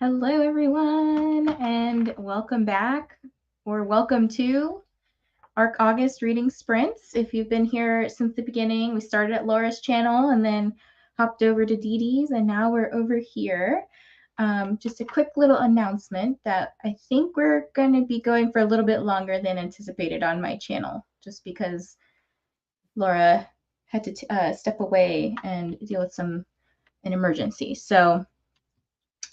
Hello, everyone, and welcome back, or welcome to our August reading sprints. If you've been here since the beginning, we started at Laura's channel and then hopped over to Didi's, and now we're over here. Just a quick little announcement that I think we're going to be going for a little bit longer than anticipated on my channel, just because Laura had to step away and deal with an emergency. So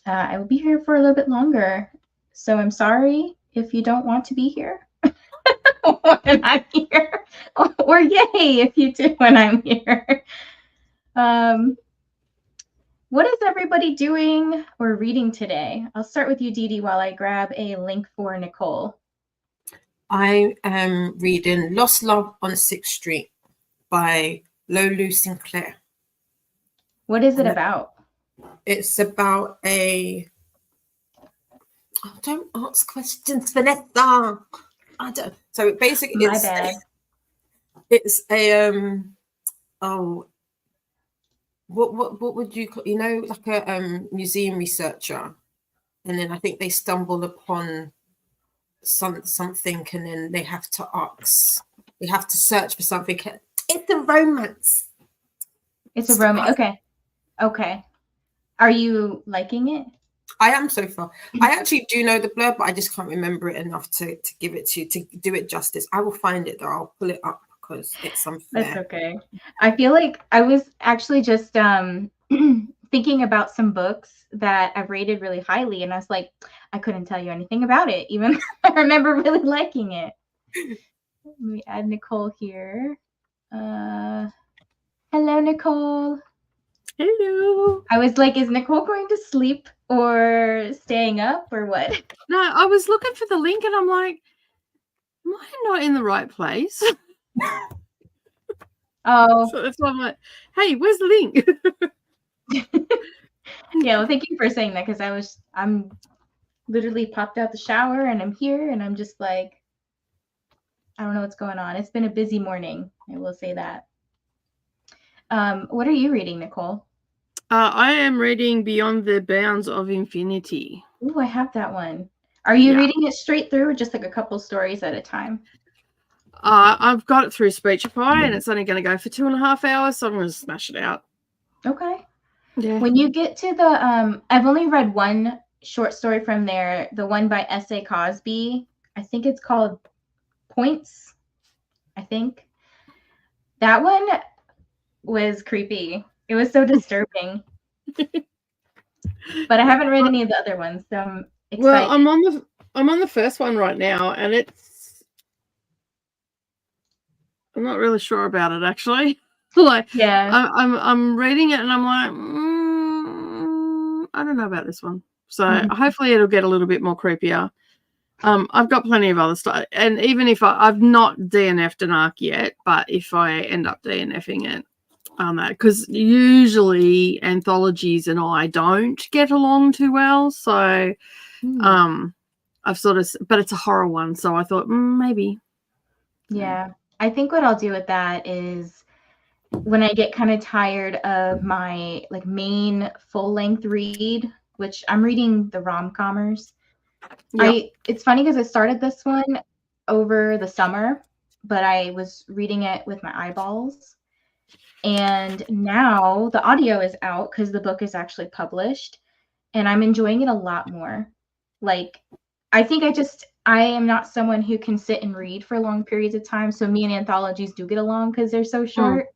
I will be here for a little bit longer. So I'm sorry if you don't want to be here when I'm here, or yay if you do when I'm here. What is everybody doing or reading today? I'll start with you, Didi, while I grab a link for Nicole. I am reading Lost Love on 6th Street by Lolu Sinclair. What is it about? It's about don't ask questions, Vanessa. I don't. So basically, My bad. It's a what would you call, like a museum researcher, and then I think they stumble upon something, and then they have to search for something. It's a romance. It's a romance. Okay. Are you liking it? I am so far. I actually do know the blurb, but I just can't remember it enough to give it to you, to do it justice. I will find it though. I'll pull it up because it's unfair. That's okay. I feel like I was actually just thinking about some books that I've rated really highly, and I was like, I couldn't tell you anything about it, even though I remember really liking it. Let me add Nicole here. Hello, Nicole. Hello. I was like, is Nicole going to sleep or staying up or what? No, I was looking for the link and I'm like, am I not in the right place? Oh. So that's why I'm like, hey, where's the link? Yeah, well, thank you for saying that, because I'm literally popped out the shower and I'm here and I'm just like, I don't know what's going on. It's been a busy morning. I will say that. What are you reading, Nicole? I am reading Beyond the Bounds of Infinity. Oh, I have that one. Are you reading it straight through or just like a couple stories at a time? I've got it through Speechify and it's only going to go for 2.5 hours, so I'm going to smash it out. Okay. Yeah. When you get to the, I've only read one short story from there, the one by S.A. Cosby. I think it's called Points, I think. That one was creepy. It was so disturbing. But I haven't read any of the other ones, so I'm excited. Well, I'm on the first one right now, and I'm not really sure about it actually. I'm reading it and I'm like, I don't know about this one. So hopefully it'll get a little bit more creepier. I've got plenty of other stuff, and even if I've not DNF'd an arc yet, but if I end up DNFing it on that, because usually anthologies and I don't get along too well, so I've sort of, but it's a horror one, so I thought maybe. Yeah, I think what I'll do with that is when I get kind of tired of my like main full-length read, which I'm reading the rom-commers. Yep. It's funny because I started this one over the summer, but I was reading it with my eyeballs. And now the audio is out because the book is actually published, and I'm enjoying it a lot more. Like, I think I am not someone who can sit and read for long periods of time. So me and anthologies do get along because they're so short.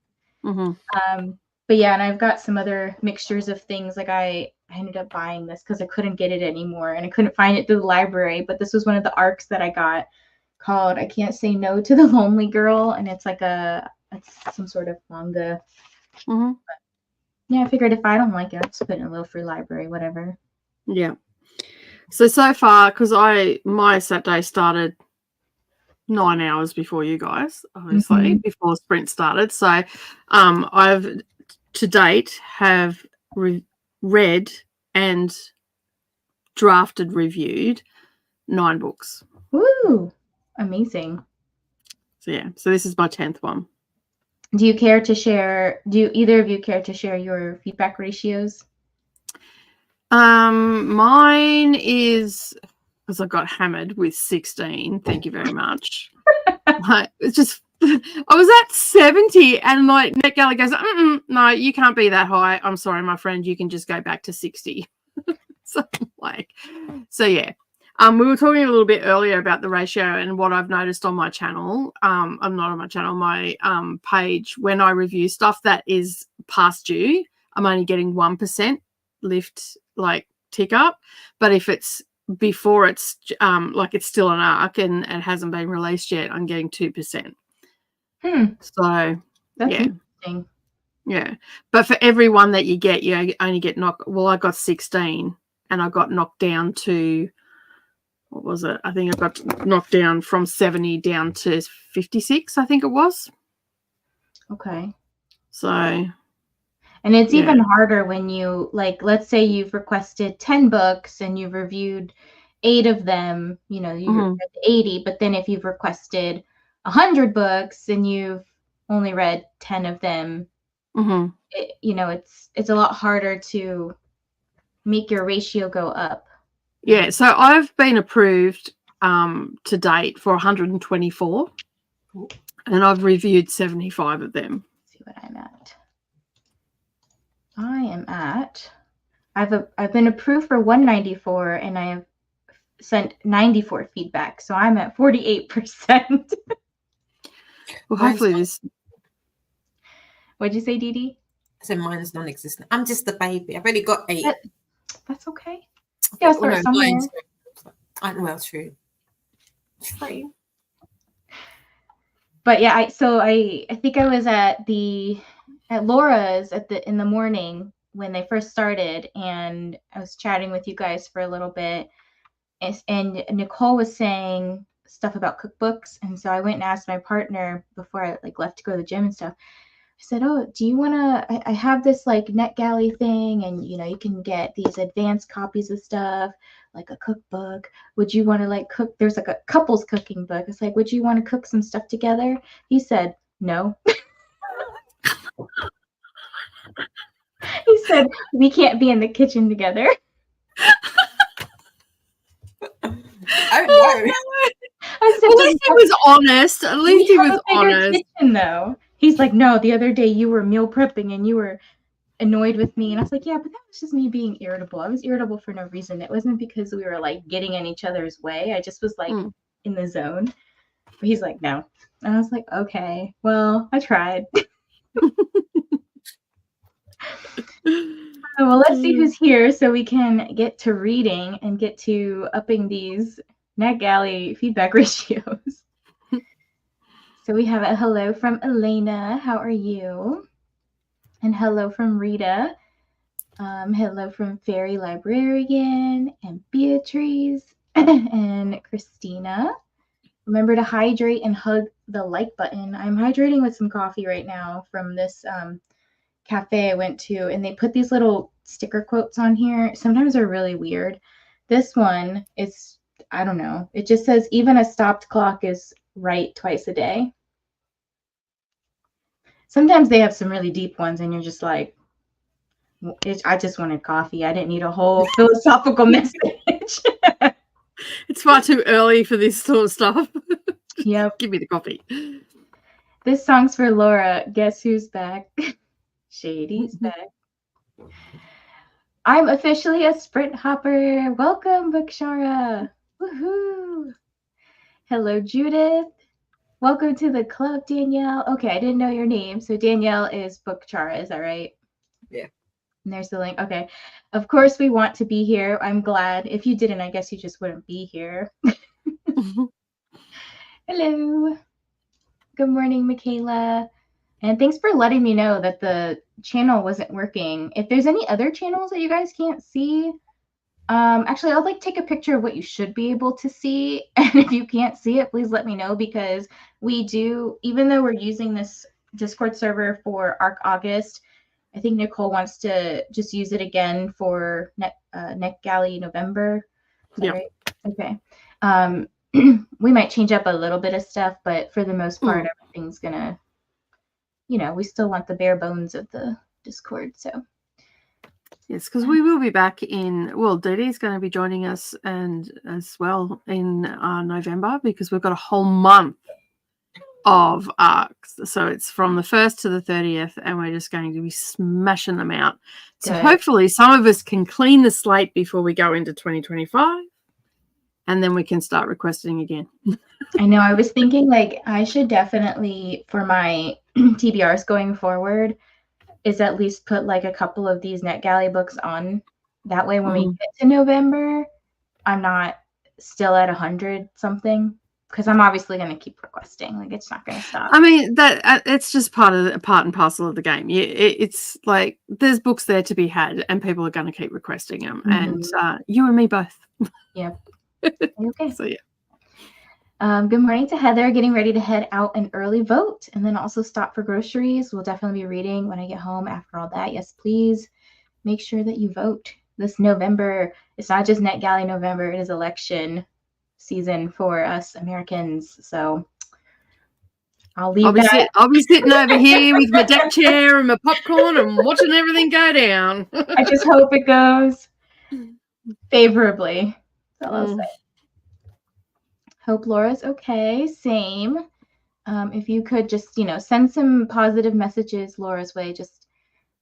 But yeah, and I've got some other mixtures of things. Like I ended up buying this because I couldn't get it anymore and I couldn't find it through the library. But this was one of the arcs that I got called I Can't Say No to the Lonely Girl. And it's like it's some sort of manga. But yeah, I figured if I don't like it, I'll just put it in a little free library, whatever. Yeah. So far, because my Saturday started 9 hours before you guys, obviously, before sprint started. So I've to date have read and reviewed 9 books. Woo! Amazing. So yeah, so this is my 10th one. Do either of you care to share your feedback ratios? Mine is, because I got hammered with 16. Thank you very much. It's just, I was at 70 and like NetGalley goes, no, you can't be that high. I'm sorry, my friend, you can just go back to 60. So yeah. We were talking a little bit earlier about the ratio and what I've noticed on my channel. I'm not on my channel, my page. When I review stuff that is past due, I'm only getting 1% lift, like tick up. But if it's before it's like it's still an arc and it hasn't been released yet, I'm getting 2%. So that's yeah. interesting. Yeah. But for every one that you get, you only get knocked. Well, I got 16 and I got knocked down to, what was it? I think I got knocked down from 70 down to 56, I think it was. Okay. So. And it's even harder when you, like, let's say you've requested 10 books and you've reviewed 8 of them, you know, you've read 80, but then if you've requested 100 books and you've only read 10 of them, you know, it's a lot harder to make your ratio go up. Yeah, so I've been approved to date for 124 and I've reviewed 75 of them. Let's see what I'm at. I am at, I've been approved for 194 and I have sent 94 feedback, so I'm at 48%. Well, hopefully this. What'd you say, Didi? I said mine's non-existent. I'm just the baby. I've only got 8. That's okay. Yeah, I'll start somewhere. Well, true. True. But yeah, I think I was at Laura's in the morning when they first started, and I was chatting with you guys for a little bit, and Nicole was saying stuff about cookbooks, and so I went and asked my partner before I left to go to the gym and stuff. I said, oh, do you want to, I have this NetGalley thing, and you know, you can get these advanced copies of stuff, like a cookbook. Would you want to cook? There's a couples cooking book. It's like, would you want to cook some stuff together? He said, no. He said, we can't be in the kitchen together. Oh, no. I said, at least he was honest. At least he was honest. Kitchen, though. He's like, no, the other day you were meal prepping and you were annoyed with me. And I was like, yeah, but that was just me being irritable. I was irritable for no reason. It wasn't because we were getting in each other's way. I just was in the zone. But he's like, no. And I was like, okay, well, I tried. Well, let's see who's here so we can get to reading and get to upping these NetGalley feedback ratios. So we have a hello from Elena. How are you? And hello from Rita. Hello from Fairy Librarian and Beatrice and Christina. Remember to hydrate and hug the like button. I'm hydrating with some coffee right now from this cafe I went to, and they put these little sticker quotes on here. Sometimes they're really weird. This one is, I don't know. It just says, even a stopped clock is right twice a day. Sometimes they have some really deep ones, and you're just like, I just wanted coffee. I didn't need a whole philosophical message. It's far too early for this sort of stuff. Yep. Give me the coffee. This song's for Laura. Guess who's back? Shady's back. I'm officially a sprint hopper. Welcome, Bookshara. Woohoo. Hello, Judith. Welcome to the club, Danielle. Okay, I didn't know your name. So Danielle is Bookshara, is that right? Yeah. And there's the link. Okay. Of course we want to be here. I'm glad. If you didn't, I guess you just wouldn't be here. Hello. Good morning, Michaela. And thanks for letting me know that the channel wasn't working. If there's any other channels that you guys can't see, actually, I'll take a picture of what you should be able to see. And if you can't see it, please let me know, because we do, even though we're using this Discord server for ARC August, I think Nicole wants to just use it again for NetGalley November. Is that right? Okay. We might change up a little bit of stuff, but for the most part, everything's gonna, you know, we still want the bare bones of the Discord. So Yes, because we will be back Didi's going to be joining us and as well in November, because we've got a whole month of arcs. So it's from the 1st to the 30th, and we're just going to be smashing them out. So hopefully some of us can clean the slate before we go into 2025, and then we can start requesting again. I know. I was thinking, like, I should definitely, for my TBRs going forward, is at least put like a couple of these NetGalley books on. That way, when we get to November, I'm not still at 100 something, because I'm obviously going to keep requesting. Like, it's not going to stop. I mean, that it's just part and parcel of the game. It's like there's books there to be had, and people are going to keep requesting them. And you and me both. Yep. Okay. So yeah. Good morning to Heather. Getting ready to head out and early vote, and then also stop for groceries. We'll definitely be reading when I get home after all that. Yes, please make sure that you vote this November. It's not just NetGalley November. It is election season for us Americans. So I'll be sitting over here with my deck chair and my popcorn and watching everything go down. I just hope it goes favorably. That's all I'll say. Hope Laura's okay. Same. If you could just, send some positive messages Laura's way. Just,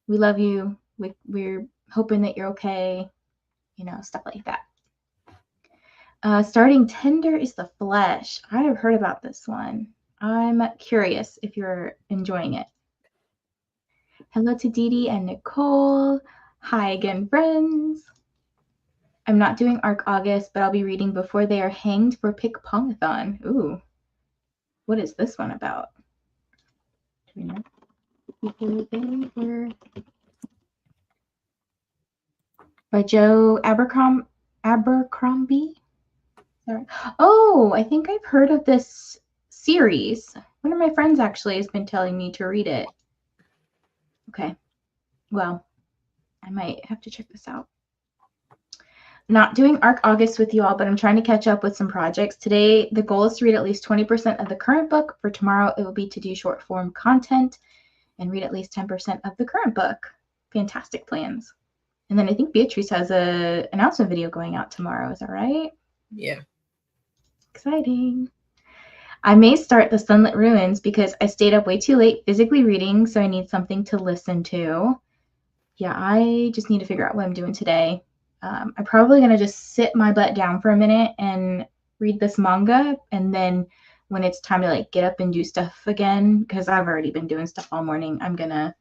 we love you. We're hoping that you're okay. Stuff like that. Starting Tender is the Flesh. I have heard about this one. I'm curious if you're enjoying it. Hello to Didi and Nicole. Hi again, friends. I'm not doing ARC August, but I'll be reading Before They Are Hanged for Pick-Pongathon. Ooh. What is this one about? Do we know? Before They Were... By Joe Abercrombie? Sorry. Oh, I think I've heard of this series. One of my friends actually has been telling me to read it. Okay. Well, I might have to check this out. Not doing ARC August with you all, but I'm trying to catch up with some projects. Today, the goal is to read at least 20% of the current book. For tomorrow, it will be to do short form content and read at least 10% of the current book. Fantastic plans. And then I think Beatrice has an announcement video going out tomorrow. Is that right? Yeah. Exciting. I may start The Sunlit Ruins because I stayed up way too late physically reading, so I need something to listen to. Yeah, I just need to figure out what I'm doing today. I'm probably going to just sit my butt down for a minute and read this manga, and then when it's time to get up and do stuff again, because I've already been doing stuff all morning, I'm going to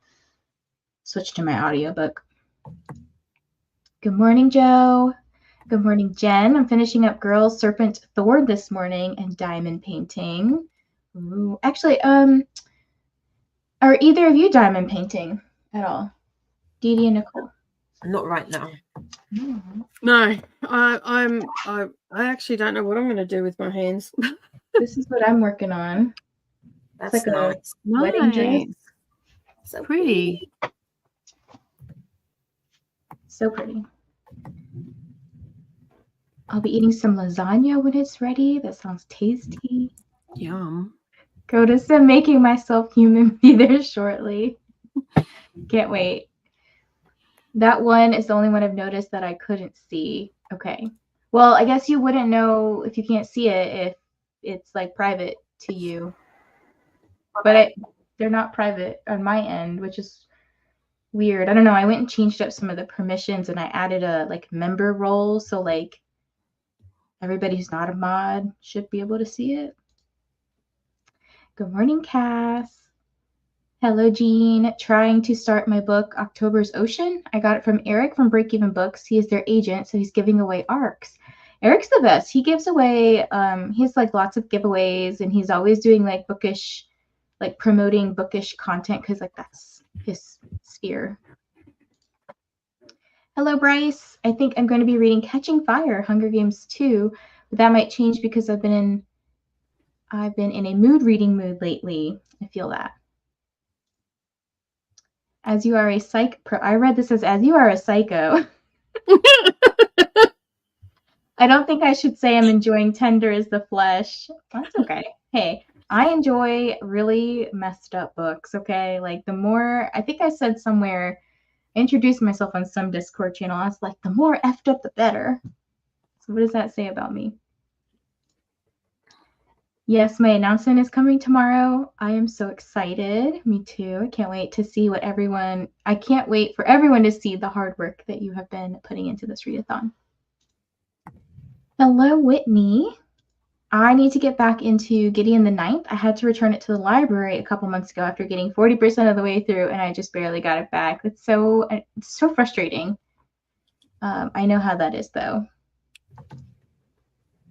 switch to my audiobook. Good morning, Joe. Good morning, Jen. I'm finishing up Girl Serpent Thor this morning and diamond painting. Ooh. Actually, are either of you diamond painting at all? Didi and Nicole? Not right now. No, I actually don't know what I'm going to do with my hands. This is what I'm working on. That's it's like nice. a wedding dress. So pretty. So pretty. I'll be eating some lasagna when it's ready. That sounds tasty. Yum. Koda said making myself human be there shortly. Can't wait. That one is the only one I've noticed that I couldn't see. Okay. Well, I guess you wouldn't know if you can't see it if it's private to you. But they're not private on my end, which is weird. I don't know. I went and changed up some of the permissions and I added a member role. So everybody who's not a mod should be able to see it. Good morning, Cass. Hello, Jean. Trying to start my book, October's Ocean. I got it from Eric from Break Even Books. He is their agent, so he's giving away ARCs. Eric's the best. He gives away, he has lots of giveaways, and he's always doing bookish, promoting bookish content because that's his sphere. Hello, Bryce. I think I'm going to be reading Catching Fire, Hunger Games 2, but that might change because I've been in a reading mood lately. I feel that. As You Are a Psycho. I read this as You Are a Psycho. I don't think I should say I'm enjoying Tender is the Flesh. That's okay. Hey, I enjoy really messed up books, okay? The more, I think I said somewhere, introduced myself on some Discord channel. I was like, the more effed up, the better. So what does that say about me? Yes, my announcement is coming tomorrow. I am so excited. Me too. I can't wait to see what I can't wait for everyone to see the hard work that you have been putting into this readathon. Hello, Whitney. I need to get back into Gideon the Ninth. I had to return it to the library a couple months ago after getting 40% of the way through, and I just barely got it back. It's so frustrating. I know how that is, though.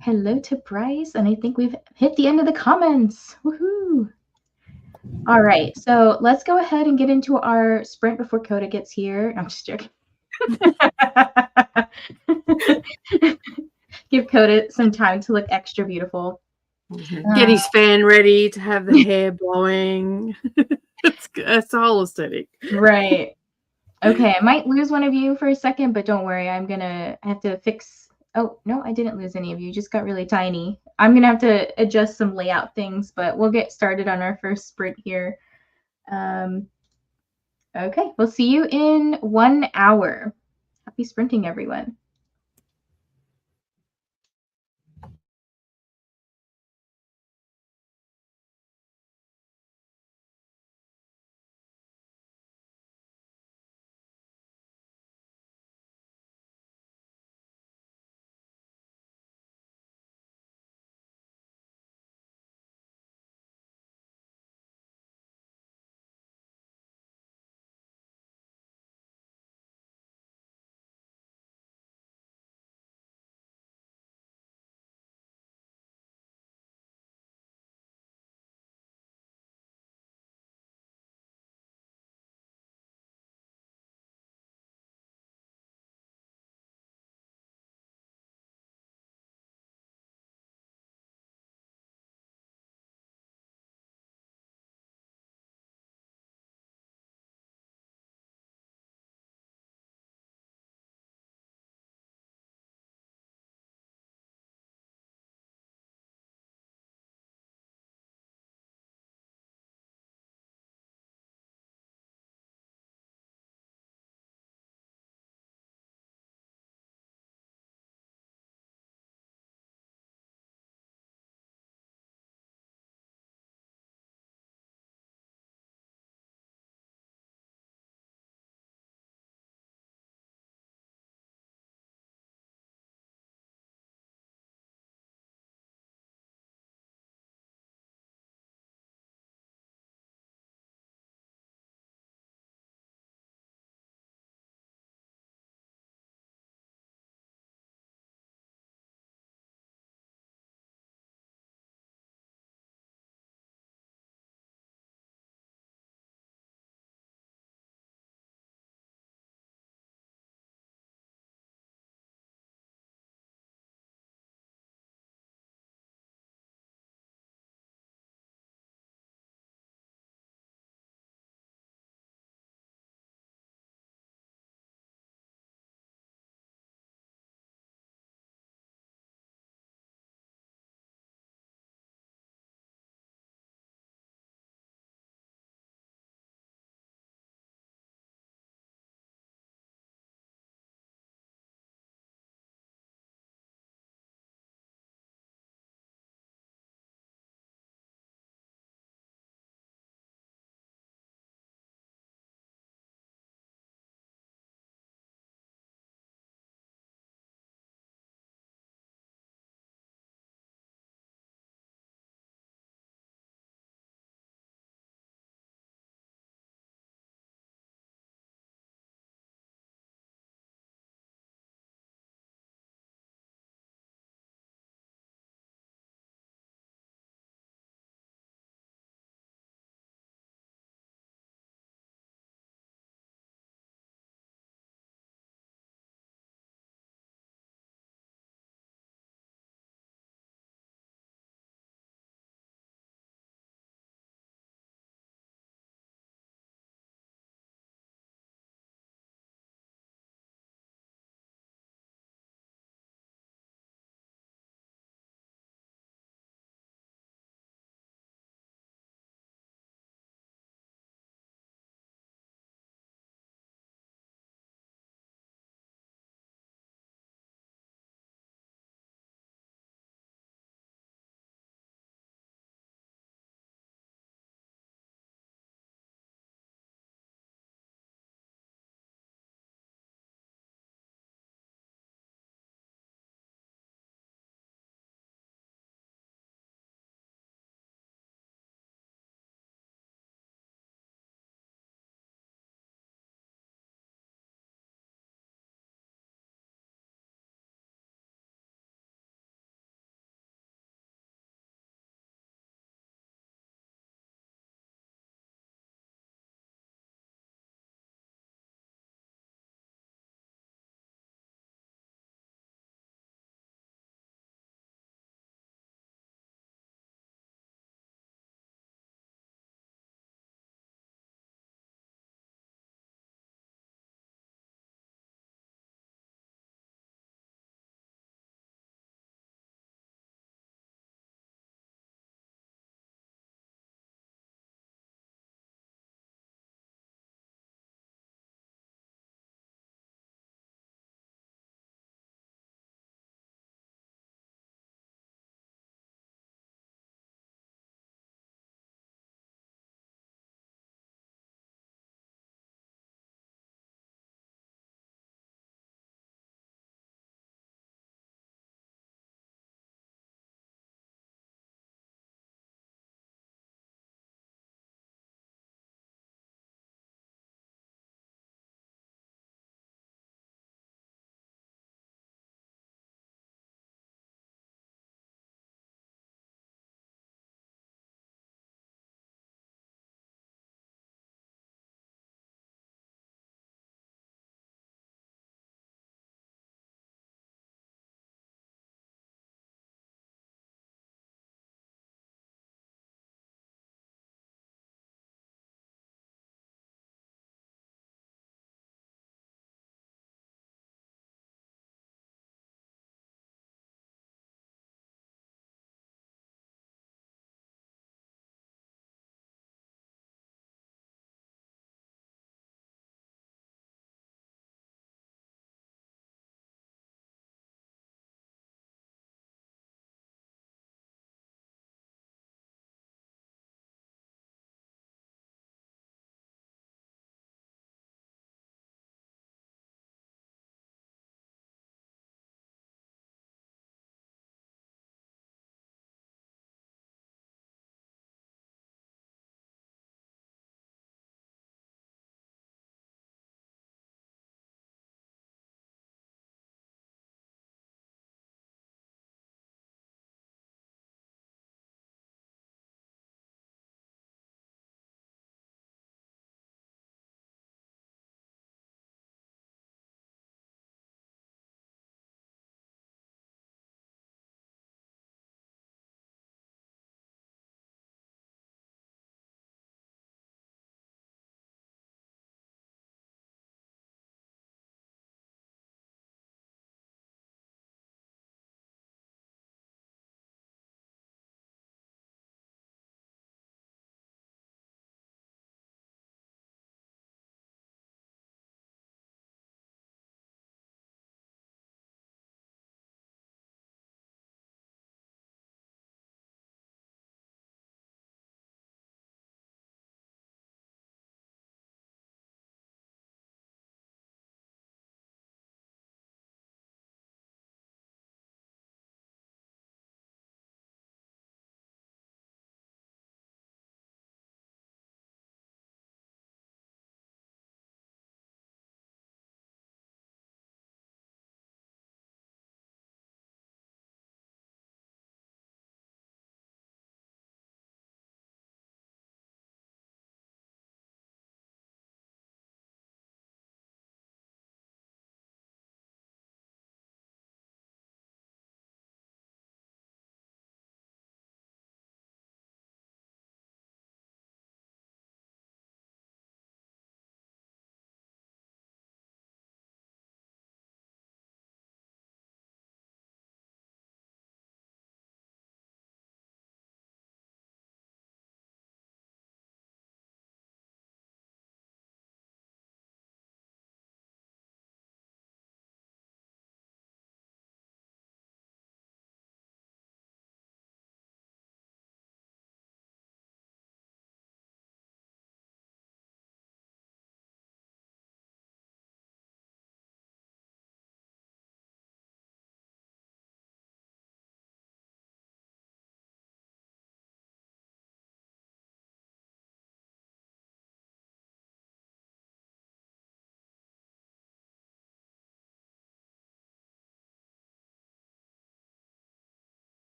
Hello to Bryce, and I think we've hit the end of the comments. Woohoo! All right, so let's go ahead and get into our sprint before Koda gets here. No, I'm just joking. Give Koda some time to look extra beautiful. Get his fan ready to have the hair blowing. It's the whole aesthetic. Right. Okay, I might lose one of you for a second, but don't worry. I have to fix. Oh, no, I didn't lose any of you. You just got really tiny. I'm going to have to adjust some layout things, but we'll get started on our first sprint here. Okay, we'll see you in 1 hour. Happy sprinting, everyone.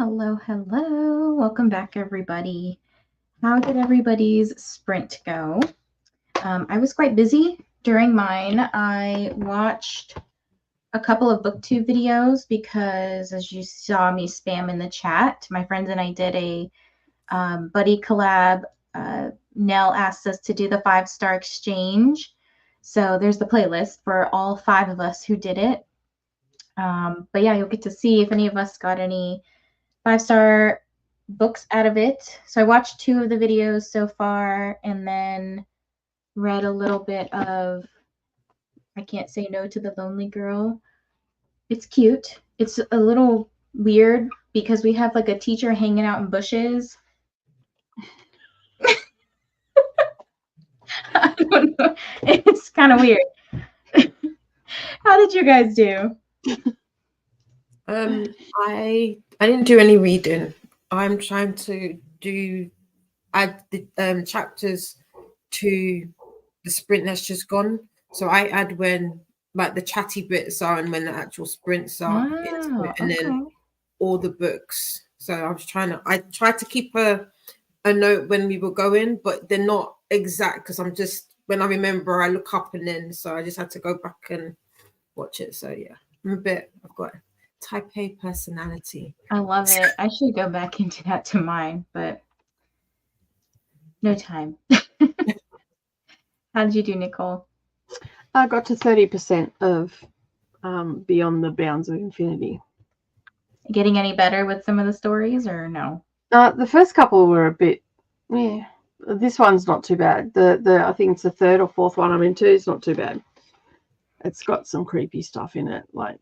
Hello, hello. Welcome back, everybody. How did everybody's sprint go? I was quite busy during mine. I watched a couple of booktube videos because, as you saw me spam in the chat, my friends and I did a buddy collab. Nell asked us to do the 5-star exchange. So there's the playlist for all 5 of us who did it. But yeah, you'll get to see if any of us got any 5-star books out of it. So I watched 2 of the videos so far and then read a little bit of I Can't Say No to the Lonely Girl. It's cute. It's a little weird because we have like a teacher hanging out in bushes. I don't know. It's kind of weird. How did you guys do? I didn't do any reading. I'm trying to add the chapters to the sprint that's just gone. So I add when like the chatty bits are and when the actual sprints are into it, and then all the books. So I tried to keep a note when we were going, but they're not exact because I'm just, when I remember I look up and then, so I just had to go back and watch it. So yeah, I've got type A personality. I love it. I should go back and do that to mine, but no time. How did you do, Nicole? I got to 30% of Beyond the Bounds of Infinity. Getting any better with some of the stories or no? The first couple were a bit, yeah. This one's not too bad. The I think it's the 3rd or 4th one I'm into. It's not too bad. It's got some creepy stuff in it, like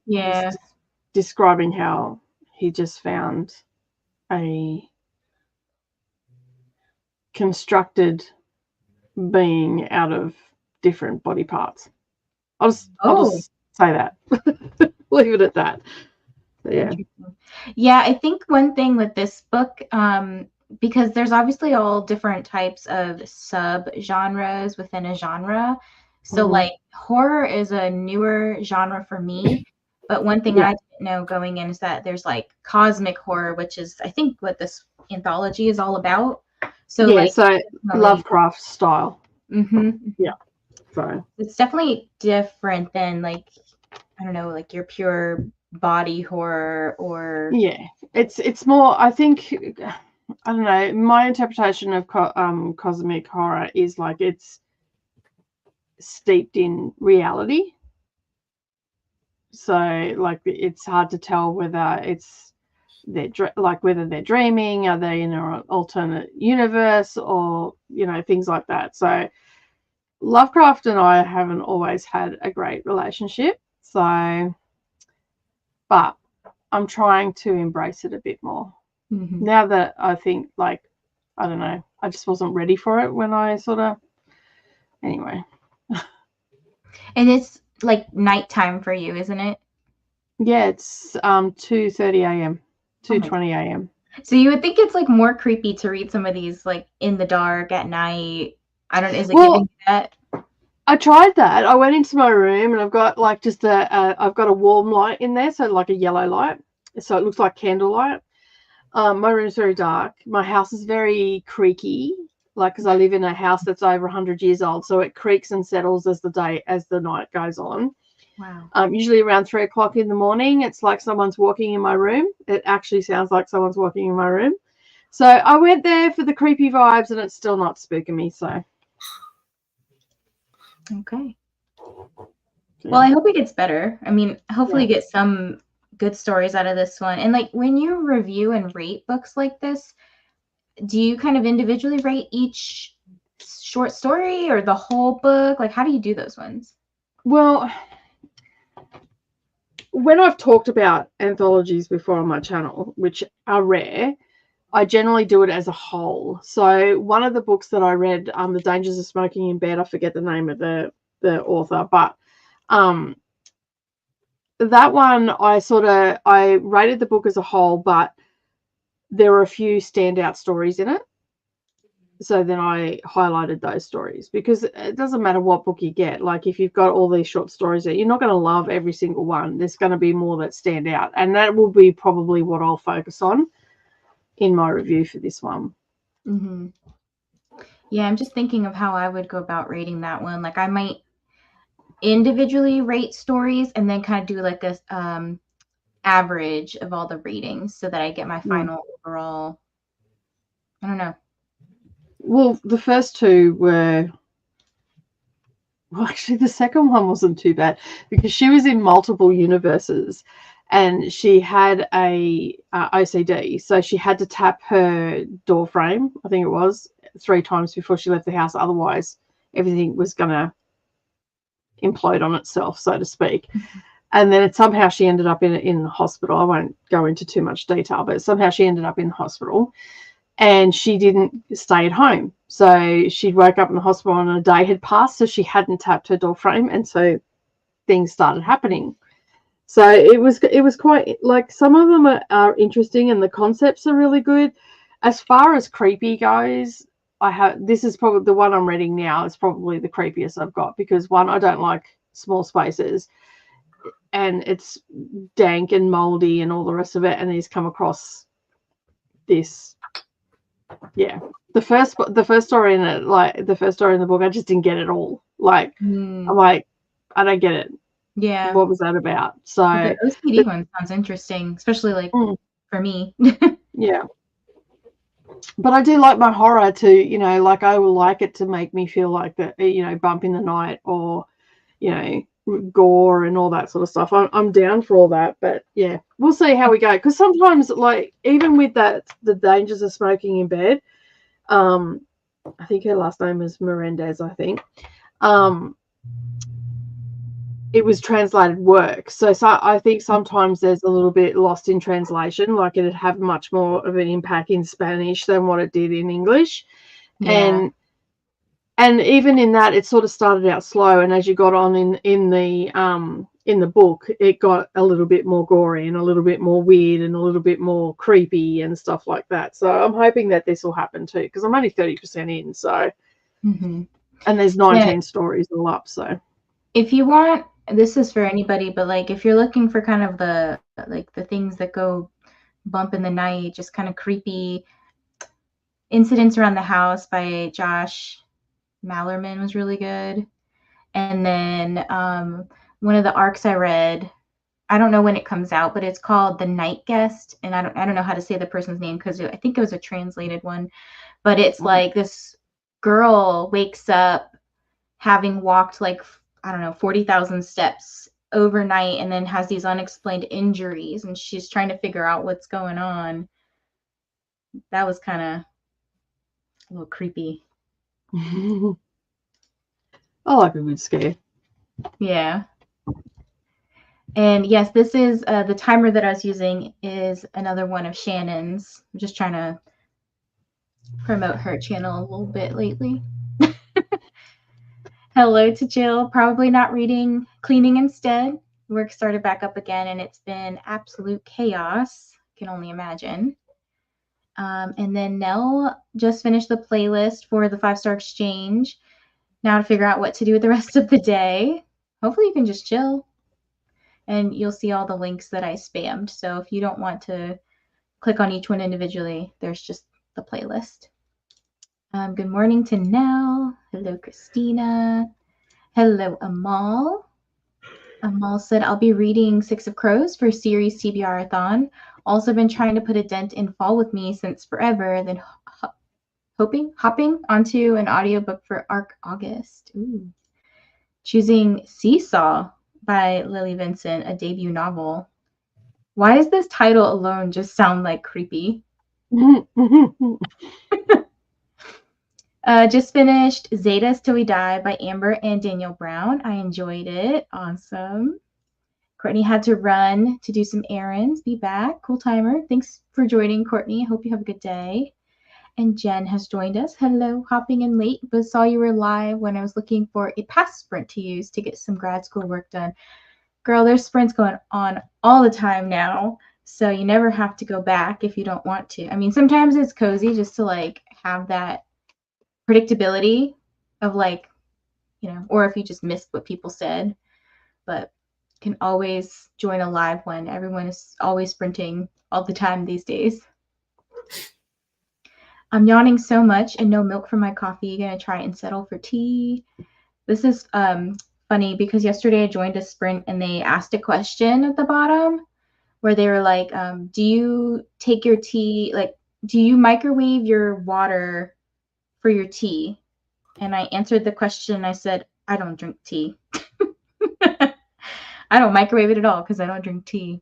describing how he just found a constructed being out of different body parts. I'll just say that. Leave it at that. But yeah. Yeah, I think one thing with this book, because there's obviously all different types of sub-genres within a genre. So like horror is a newer genre for me. But one thing I didn't know going in is that there's like cosmic horror, which is I think what this anthology is all about. So yeah, so Lovecraft style. Yeah. So it's definitely different than like, I don't know, like your pure body horror or it's more, I think, I don't know, my interpretation of cosmic horror is like it's steeped in reality, so like it's hard to tell whether it's whether they're dreaming, are they in an alternate universe, or things like that. So Lovecraft and I haven't always had a great relationship, so but I'm trying to embrace it a bit more now that I think, like, I don't know, I just wasn't ready for it when I anyway. And it's like nighttime for you, isn't it? Yeah, it's 2:30 a.m. 2:20 a.m. So you would think it's like more creepy to read some of these like in the dark at night. I don't know, is it giving you that? I tried that. I went into my room and I've got like just I've got a warm light in there, so like a yellow light, so it looks like candlelight. My room's very dark. My house is very creaky, like because I live in a house that's over 100 years old, so it creaks and settles as the night goes on. Wow. Usually around 3 o'clock in the morning, it's like someone's walking in my room. It actually sounds like someone's walking in my room. So I went there for the creepy vibes, and it's still not spooking me. So. Okay. Well, I hope it gets better. I mean, hopefully you get some good stories out of this one. And like when you review and rate books like this, do you kind of individually rate each short story or the whole book? Like, how do you do those ones? Well, when I've talked about anthologies before on my channel, which are rare, I generally do it as a whole. So one of the books that I read, The Dangers of Smoking in Bed, I forget the name of the author, but that one I rated the book as a whole, but there were a few standout stories in it. So then I highlighted those stories, because it doesn't matter what book you get. Like if you've got all these short stories that you're not going to love every single one, there's going to be more that stand out, and that will be probably what I'll focus on in my review for this one. Mm-hmm. Yeah, I'm just thinking of how I would go about rating that one. Like I might individually rate stories and then kind of do like a average of all the ratings so that I get my final overall. I don't know. Well, the first two were, well, actually, the second one wasn't too bad because she was in multiple universes and she had a OCD. So she had to tap her door frame, I think it was, 3 times before she left the house. Otherwise, everything was going to implode on itself, so to speak. And then somehow she ended up in the hospital. I won't go into too much detail, but somehow she ended up in the hospital. And she didn't stay at home. So she'd woke up in the hospital and a day had passed, so she hadn't tapped her door frame, and so things started happening. So it was quite, like, some of them are interesting and the concepts are really good. As far as creepy goes, this is probably the one I'm reading now. It's probably the creepiest I've got because, one, I don't like small spaces and it's dank and moldy and all the rest of it, and he's come across this. Yeah, the first story in it, like the first story in the book, I just didn't get it all. Like, I'm like, I don't get it. Yeah. What was that about? So the OCD one sounds interesting, especially like for me. Yeah, but I do like my horror to, like I will like it to make me feel like that, bump in the night or, gore and all that sort of stuff. I'm down for all that, but yeah, we'll see how we go. Because sometimes, like, even with that, the dangers of smoking in bed. I think her last name is Melendez, I think. It was translated work. So I think sometimes there's a little bit lost in translation, like it'd have much more of an impact in Spanish than what it did in English. Yeah. And even in that, it sort of started out slow, and as you got on in the book, it got a little bit more gory and a little bit more weird and a little bit more creepy and stuff like that. So I'm hoping that this will happen too, because I'm only 30% in. So, and there's 19 stories all up. So, if you want, this is for anybody, but like if you're looking for kind of the things that go bump in the night, just kind of creepy incidents around the house by Josh Mallerman was really good. And then one of the arcs I read, I don't know when it comes out, but it's called The Night Guest, and I don't know how to say the person's name because I think it was a translated one, but it's like this girl wakes up having walked like, I don't know, 40,000 steps overnight and then has these unexplained injuries and she's trying to figure out what's going on. That was kind of a little creepy. I like a good scare. Yeah. And yes, this is the timer that I was using is another one of Shanon's. I'm just trying to promote her channel a little bit lately. Hello to Jill. Probably not reading, cleaning instead. Work started back up again and it's been absolute chaos. Can only imagine. And then Nell just finished the playlist for the 5-star exchange. Now to figure out what to do with the rest of the day. Hopefully you can just chill. And you'll see all the links that I spammed. So if you don't want to click on each one individually, there's just the playlist. Good morning to Nell. Hello, Christina. Hello, Amal. Amal said, I'll be reading Six of Crows for series TBR-a-thon. Also been trying to put a dent in fall with me since forever, then hopping onto an audiobook for Arc August. Ooh. Choosing Seesaw by Lily Vincent, a debut novel. Why does this title alone just sound like creepy? Just finished Zetas Till We Die by Amber and Daniel Brown. I enjoyed it. Awesome. Courtney had to run to do some errands. Be back. Cool timer. Thanks for joining, Courtney. I hope you have a good day. And Jen has joined us. Hello, hopping in late, but saw you were live when I was looking for a past sprint to use to get some grad school work done. Girl, there's sprints going on all the time now, so you never have to go back if you don't want to. I mean, sometimes it's cozy just to like have that predictability of like, or if you just missed what people said, but can always join a live one. Everyone is always sprinting all the time these days. I'm yawning so much and no milk for my coffee. Gonna try and settle for tea. This is funny because yesterday I joined a sprint and they asked a question at the bottom where they were like, do you take your tea, like, do you microwave your water for your tea? And I answered the question. I said, I don't drink tea. I don't microwave it at all because I don't drink tea.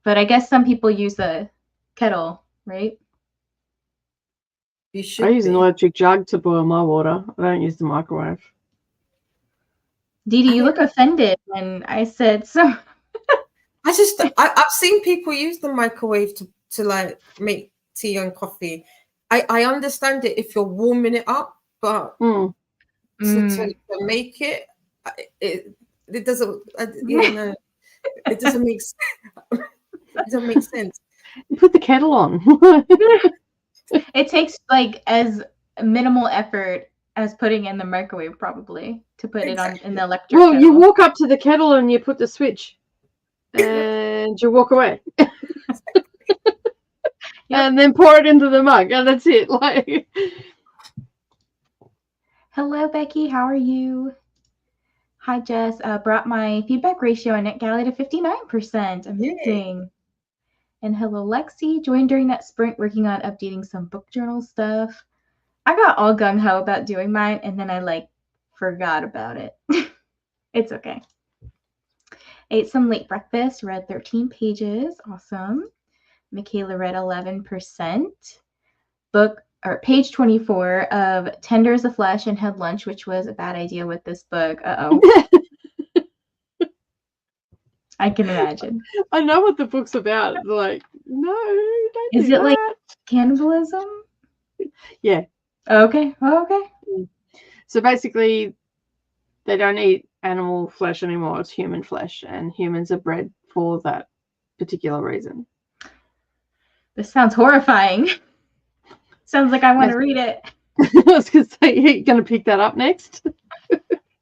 But I guess some people use a kettle, right? You should I use an be. electric jug to boil my water. I don't use the microwave. Didi, you look offended when I said so. I've seen people use the microwave to like make tea and coffee. I understand it if you're warming it up, but to make it doesn't, you know, it doesn't make sense. It doesn't make sense. You put the kettle on. It takes like as minimal effort as putting in the microwave probably to put it on in the electric Well, kettle. you walk up to the kettle and you put the switch and you walk away. And then pour it into the mug and that's it. Like, hello, Becky. How are you? Hi, Jess. Brought my feedback ratio on NetGalley to 59%. Amazing. Yay. And hello, Lexi. Joined during that sprint working on updating some book journal stuff. I got all gung-ho about doing mine, and then I, like, forgot about it. It's okay. Ate some late breakfast, read 13 pages. Awesome. Michaela read 11%. Page 24 of Tender as the Flesh and had lunch, which was a bad idea with this book. Uh-oh. I can imagine. I know what the book's about. Like, no, don't Is do it that. like cannibalism? Yeah. Okay. Oh, okay. So basically, they don't eat animal flesh anymore. It's human flesh, and humans are bred for that particular reason. This sounds horrifying. Sounds like I want to read it. I was going to say, you're going to pick that up next? Oh,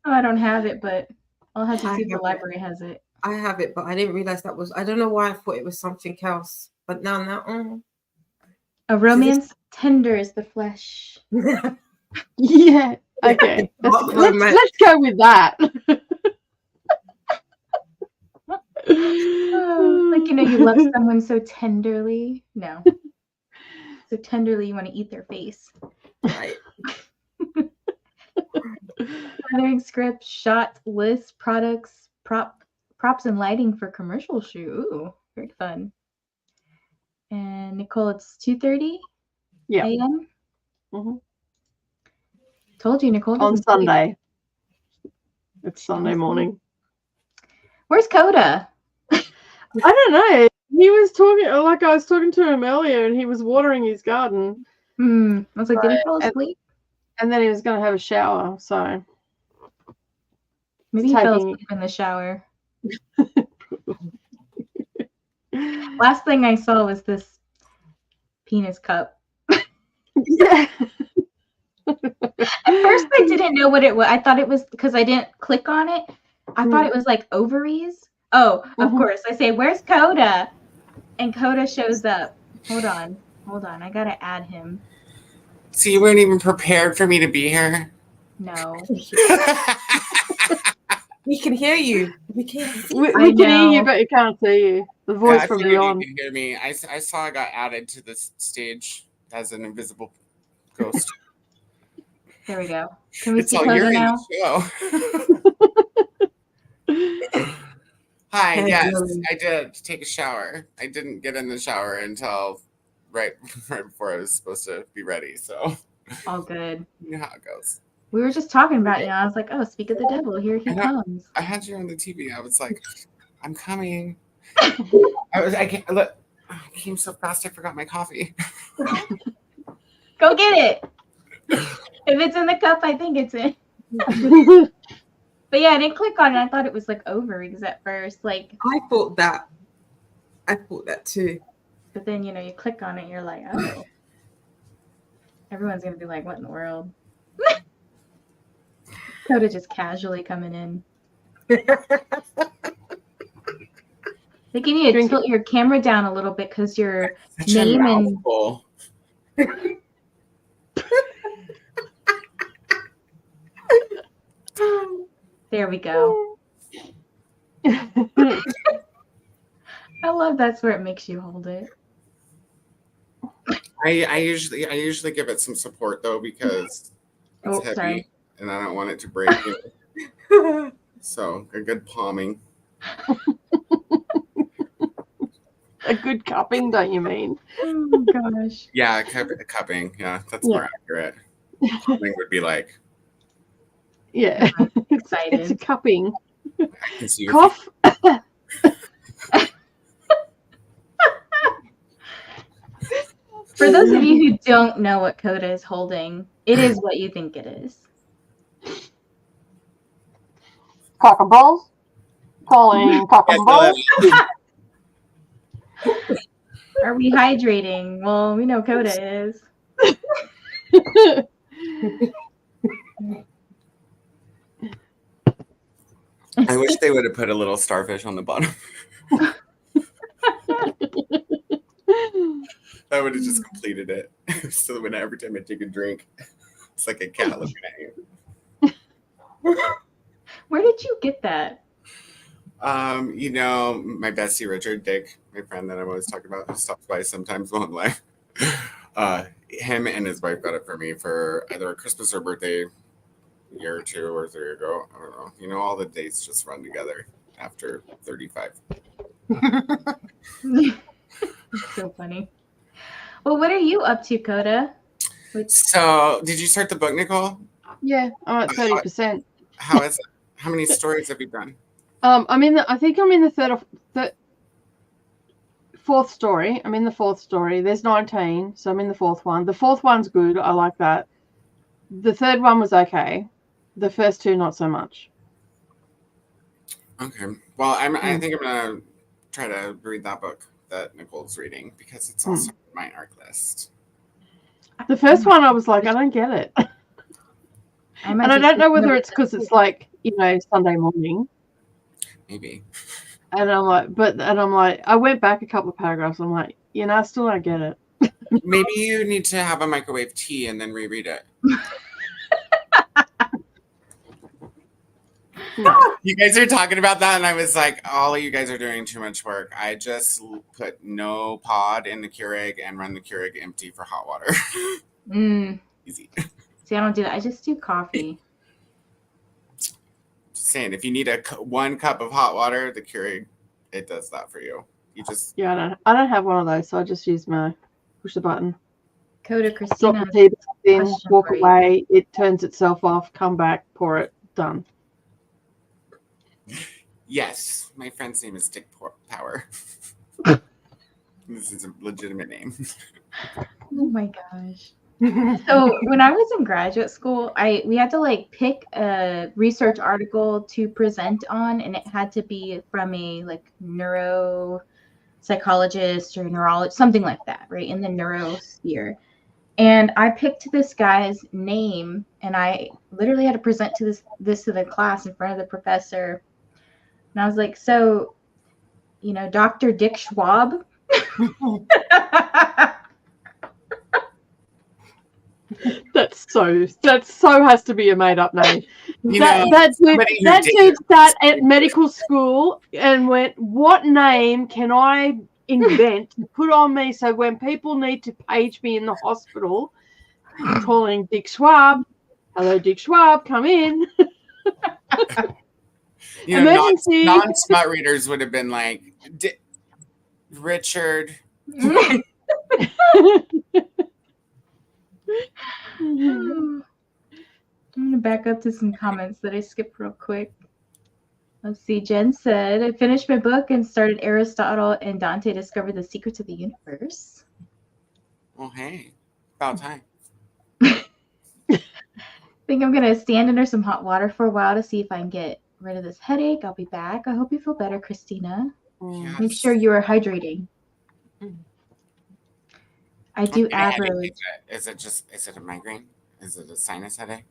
I don't have it, but I'll have to see if the library has it. I have it, but I didn't realize that was, I don't know why I thought it was something else. But now. A romance tender as the flesh. Yeah. Okay. Let's go with that. Like, you know, you love someone so tenderly. No. So tenderly you want to eat their face. Right. Gathering scripts, shot lists, products, props and lighting for commercial shoot. Ooh, very fun. And Nicole, it's 2:30 a.m. Mm-hmm. Told you, Nicole. On Sunday. It's Sunday morning. Where's Koda? I don't know. He was talking, like I was talking to him earlier, and he was watering his garden. I was like, did he fall asleep? And then he was going to have a shower, so. Maybe he fell asleep in the shower. Last thing I saw was this penis cup. Yeah. At first, I didn't know what it was. I thought it was because I didn't click on it. I thought it was like ovaries. Oh, of course. I say, where's Koda? And Koda shows up. Hold on. I got to add him. So you weren't even prepared for me to be here? No. We can hear you. We can hear you, but you can't see you. The voice from beyond. You can hear me. I saw I got added to this stage as an invisible ghost. There we go. Can we see Koda now? Hi, yes, I did take a shower. I didn't get in the shower until right before I was supposed to be ready. So all good. You know how it goes. We were just talking about you. I was like, oh, speak of the devil. Here he comes. I had you on the TV. I was like, I'm coming. I came so fast I forgot my coffee. Go get it. If it's in the cup, I think it's in. But yeah, I didn't click on it. I thought it was like ovaries at first. Like I thought that too. But then, you know, you click on it, you're like, oh. Everyone's gonna be like, what in the world? Koda just casually coming in. Like you need to tilt your camera down a little bit because your name and There we go. I love that's where it makes you hold it. I usually give it some support though because it's heavy Sorry. and I don't want it to break. So a good palming. A good cupping, don't you mean? Oh gosh. Yeah, cupping. Yeah, that's Yeah. more accurate. Palming would be like Yeah. Excited. It's a cupping. I can see your Cough. For those of you who don't know what Koda is holding, it is what you think it is. Cock and balls. Calling cock and balls. Are we hydrating? Well, we know Koda is. I wish they would have put a little starfish on the bottom. That would have just completed it. So that when every time I take a drink, it's like a cat looking at you. Where did you get that? You know, my bestie Richard Dick, my friend that I'm always talking about, who stops by sometimes while I'm live. Him and his wife got it for me for either a Christmas or birthday a year or 2 or 3 ago. I don't know. You know, all the dates just run together after 35. So funny. Well, what are you up to, Koda? So, did you start the book, Nicole? Yeah, I'm at 30%. How is it? How many stories have you done? I think I'm in the fourth story. I'm in the fourth story. There's 19, so I'm in the fourth one. The fourth one's good. I like that. The third one was okay. The first 2, not so much. Okay. Well, I think I'm gonna try to read that book that Nicole's reading because it's also on my ARC list. The first one, I was like, I don't get it. And I don't know whether it's because it's like, Sunday morning. Maybe. And I'm like, I went back a couple of paragraphs. I'm like, I still don't get it. Maybe you need to have a microwave tea and then reread it. You guys are talking about that, and I was like, all of you guys are doing too much work. I just put no pod in the Keurig and run the Keurig empty for hot water. Easy. See, I don't do that. I just do coffee. Just saying, if you need 1 cup of hot water, the Keurig, it does that for you. You just I don't have one of those, so I just use my push the button. Koda, Christina. Drop the tea in, walk away. It turns itself off. Come back, pour it. Done. Yes, my friend's name is Dick Power. This is a legitimate name. Oh my gosh. So when I was in graduate school, we had to pick a research article to present on, and it had to be from a neuropsychologist or neurologist, something like that, right, in the neurosphere. And I picked this guy's name, and I literally had to present this to the class in front of the professor. And I was like, so, Dr. Dick Schwab? That so has to be a made up name. That dude sat at medical school and went, what name can I invent to put on me so when people need to page me in the hospital, calling Dick Schwab, hello Dick Schwab, come in. Emergency. Non-smart readers would have been like, Richard. I'm going to back up to some comments that I skipped real quick. Let's see. Jen said, I finished my book and started Aristotle and Dante discovered the secrets of the universe. Well, hey, about time. I think I'm going to stand under some hot water for a while to see if I can get rid of this headache. I'll be back. I hope you feel better, Christina. Yes. Make sure you are hydrating. I do average. Is it a migraine? Is it a sinus headache?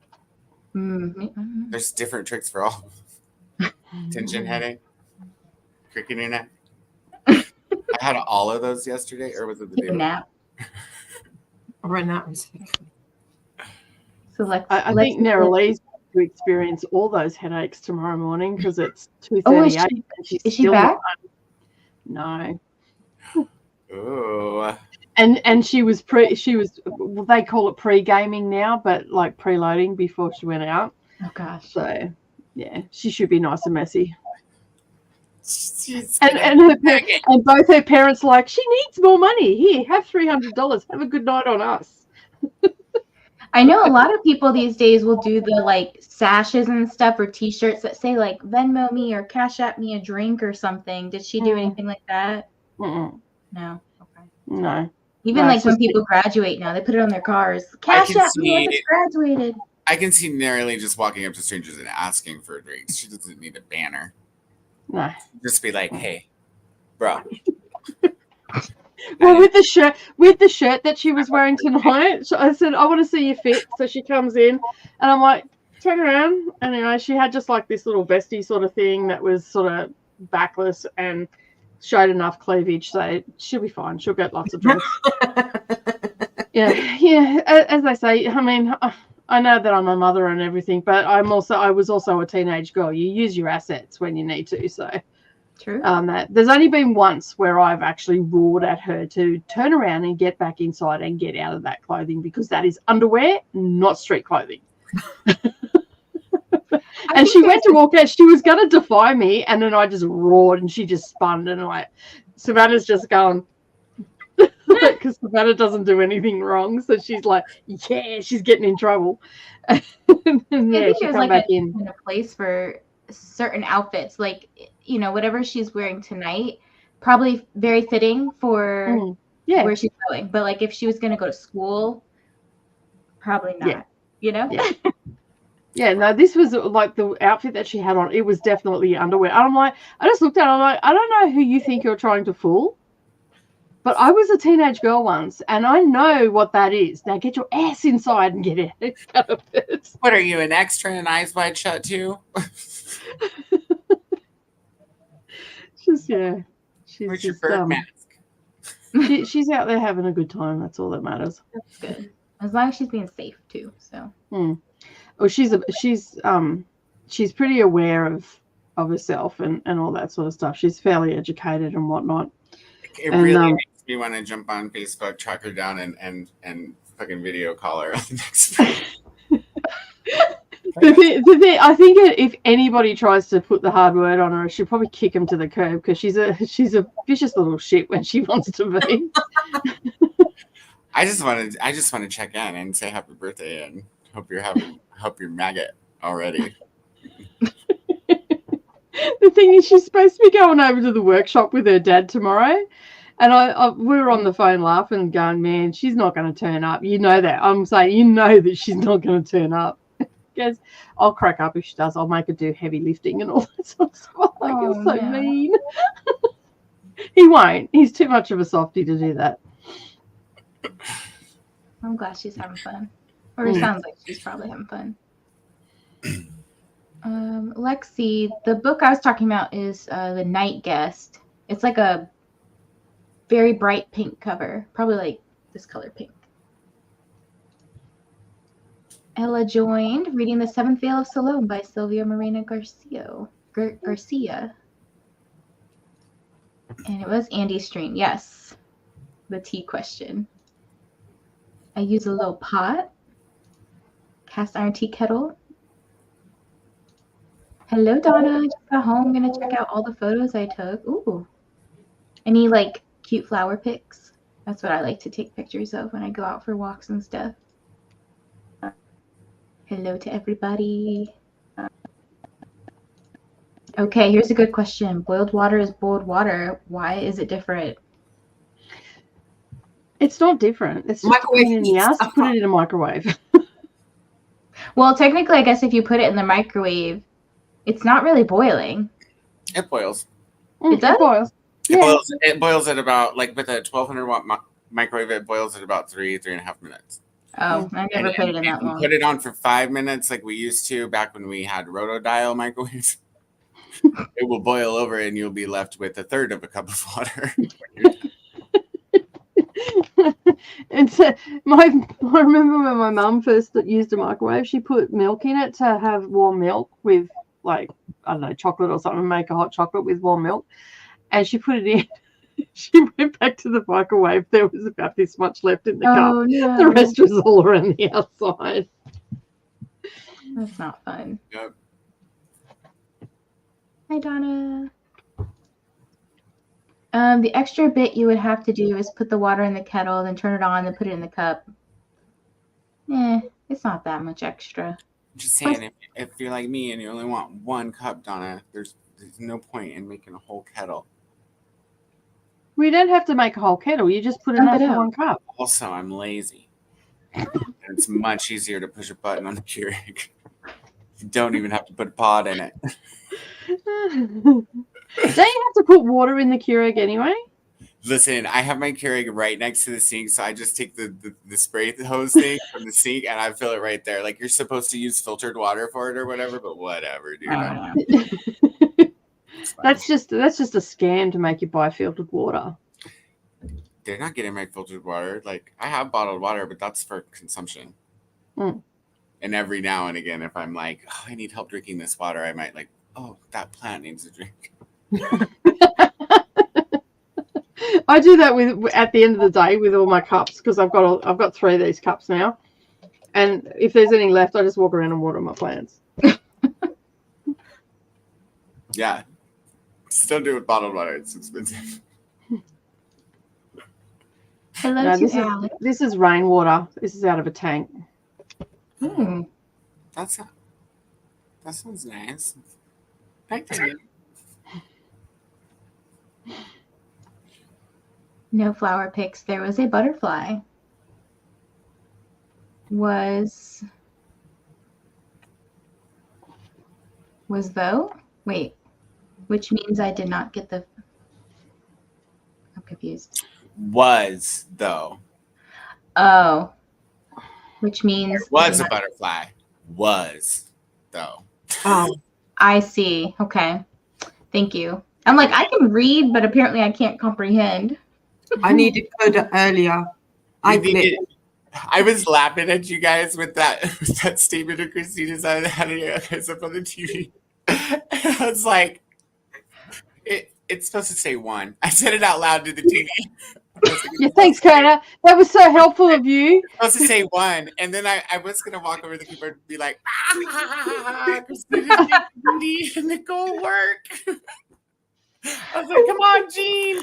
Mm-hmm. There's different tricks for all. Tension headache, crick in your neck. I had all of those yesterday, or was it the day nap? I ran out. So I think Neralee's to experience all those headaches tomorrow morning because it's 2:38 and she's is she still back? No. Ooh. And she was they call it pre-gaming now, but like preloading before she went out. Oh gosh. So yeah, she should be nice and messy. She's And both her parents are like, she needs more money. Here, have $300. Have a good night on us. I know a lot of people these days will do the like sashes and stuff or t-shirts that say like Venmo me or Cash App me a drink or something. Did she do anything like that? Mm-mm. No. Okay. No. Even No, like it's when just- people graduate now, they put it on their cars. Cash App me once it's graduated. I can see Nerily just walking up to strangers and asking for drinks. She doesn't need a banner. No. Just be like, hey, bro. Well, with the shirt that she was wearing tonight, I said, I want to see your fit. So she comes in and I'm like, turn around. And anyway, she had just like this little vesty sort of thing that was sort of backless and showed enough cleavage. So she'll be fine. She'll get lots of drinks. Yeah. As they say, I mean, I know that I'm a mother and everything, but I was also a teenage girl. You use your assets when you need to. So True. there's only been once where I've actually roared at her to turn around and get back inside and get out of that clothing because that is underwear, not street clothing. And she went to walk out. She was going to defy me, and then I just roared, and she just spun, and like Savannah's just going. Because Savannah doesn't do anything wrong, so she's like, yeah, she's getting in trouble. And yeah, she come back in. A place for certain outfits, like whatever she's wearing tonight, probably very fitting for where she's going. But like if she was going to go to school, probably not. Yeah, no, this was like the outfit that she had on. It was definitely underwear. And I'm like, I just looked at it. I'm like, I don't know who you think you're trying to fool. But I was a teenage girl once, and I know what that is. Now get your ass inside and get out of it. What are you, an extra and eyes wide shut too? She's Where's just your bird mask? She's out there having a good time. That's all that matters. That's good, as long as she's being safe too. So. Well, she's pretty aware of herself and all that sort of stuff. She's fairly educated and whatnot. It really makes me want to jump on Facebook, track her down, and fucking video call her on the next. I think if anybody tries to put the hard word on her, I should probably kick him to the curb because she's a vicious little shit when she wants to be. I just want to check in and say happy birthday and hope you're maggot already. The thing is, she's supposed to be going over to the workshop with her dad tomorrow. And we were on the phone laughing, going, man, she's not going to turn up. You know that. I'm saying, that she's not going to turn up. Because I'll crack up if she does. I'll make her do heavy lifting and all that sort of stuff. Like, you're so mean. He won't. He's too much of a softie to do that. I'm glad she's having fun. Or it sounds like she's probably having fun. Lexi, the book I was talking about is The Night Guest. It's like a very bright pink cover, probably like this color pink. Ella joined, reading The Seventh Veil of Salome by Sylvia Morena Garcia. And it was Andy's stream, yes. The tea question. I use a low pot. Cast iron tea kettle. Hello, Donna. I just got home. I'm going to check out all the photos I took. Ooh. Any, like, cute flower pics? That's what I like to take pictures of when I go out for walks and stuff. Hello to everybody. Okay, here's a good question. Boiled water is boiled water. Why is it different? It's not different. It's just Microwave in the ass to put it in a microwave. Well, technically, I guess if you put it in the microwave, it's not really boiling. It boils. It does? It boils. It boils at about, like with a 1200 watt microwave, it boils at about 3.5 minutes. Oh, I never put it in that long. Put it on for 5 minutes like we used to back when we had rotodial microwaves. It will boil over and you'll be left with a third of a cup of water. It's I remember when my mum first used a microwave, she put milk in it to have warm milk with, like, I don't know, chocolate or something, make a hot chocolate with warm milk. And she put it in. She went back to the microwave. There was about this much left in the cup. No. The rest was all around the outside. That's not fun. Yep. Hi, Donna. The extra bit you would have to do is put the water in the kettle, then turn it on, then put it in the cup. It's not that much extra. Just saying, if you're like me and you only want 1 cup, Donna, there's no point in making a whole kettle. We don't have to make a whole kettle. You just put enough in 1 cup. Also, I'm lazy. And it's much easier to push a button on the Keurig. You don't even have to put a pot in it. Don't you have to put water in the Keurig anyway? Listen, I have my Keurig right next to the sink, so I just take the spray hose thing from the sink and I fill it right there. Like, you're supposed to use filtered water for it or whatever, but whatever, dude. That's just a scam to make you buy filtered water. They're not getting my filtered water. Like, I have bottled water, but that's for consumption. Mm. And every now and again, if I'm like, oh, I need help drinking this water, I might like, oh, that plant needs a drink. I do that with at the end of the day with all my cups, because I've got 3 of these cups now, and if there's any left, I just walk around and water my plants. Yeah, still do it with bottled water. It's expensive. Hello No, to Alex. this is rainwater. This is out of a tank. That sounds nice. Thank you. No flower picks. There was a butterfly. Was though? Wait. Which means I did not get the... I'm confused. Was, though. Oh. Which means... There was a butterfly. Was, though. Oh, I see. Okay. Thank you. I'm like, I can read, but apparently I can't comprehend. I needed Koda earlier. I was laughing at you guys with that statement of Christina's I had you guys up on the TV. I was like, it's supposed to say 1. I said it out loud to the TV. Yeah, thanks, Koda. That was so helpful of you. I was supposed to say 1, and then I was gonna walk over to the keyboard and be like, Christina, Didi, and Nicole work. I was like, come on, Jean.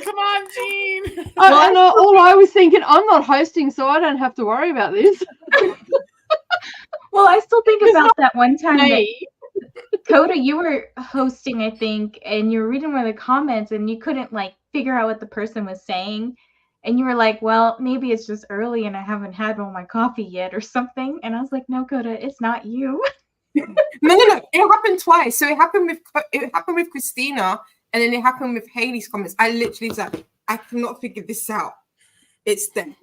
All I was thinking, I'm not hosting, so I don't have to worry about this. Well, I still think about that one time that Koda, you were hosting, I think, and you were reading one of the comments and you couldn't like figure out what the person was saying. And you were like, well, maybe it's just early and I haven't had all my coffee yet or something. And I was like, no, Koda, it's not you. No. It happened twice. So it happened with Christina, and then it happened with Haley's comments. I literally was like, I cannot figure this out. It's them.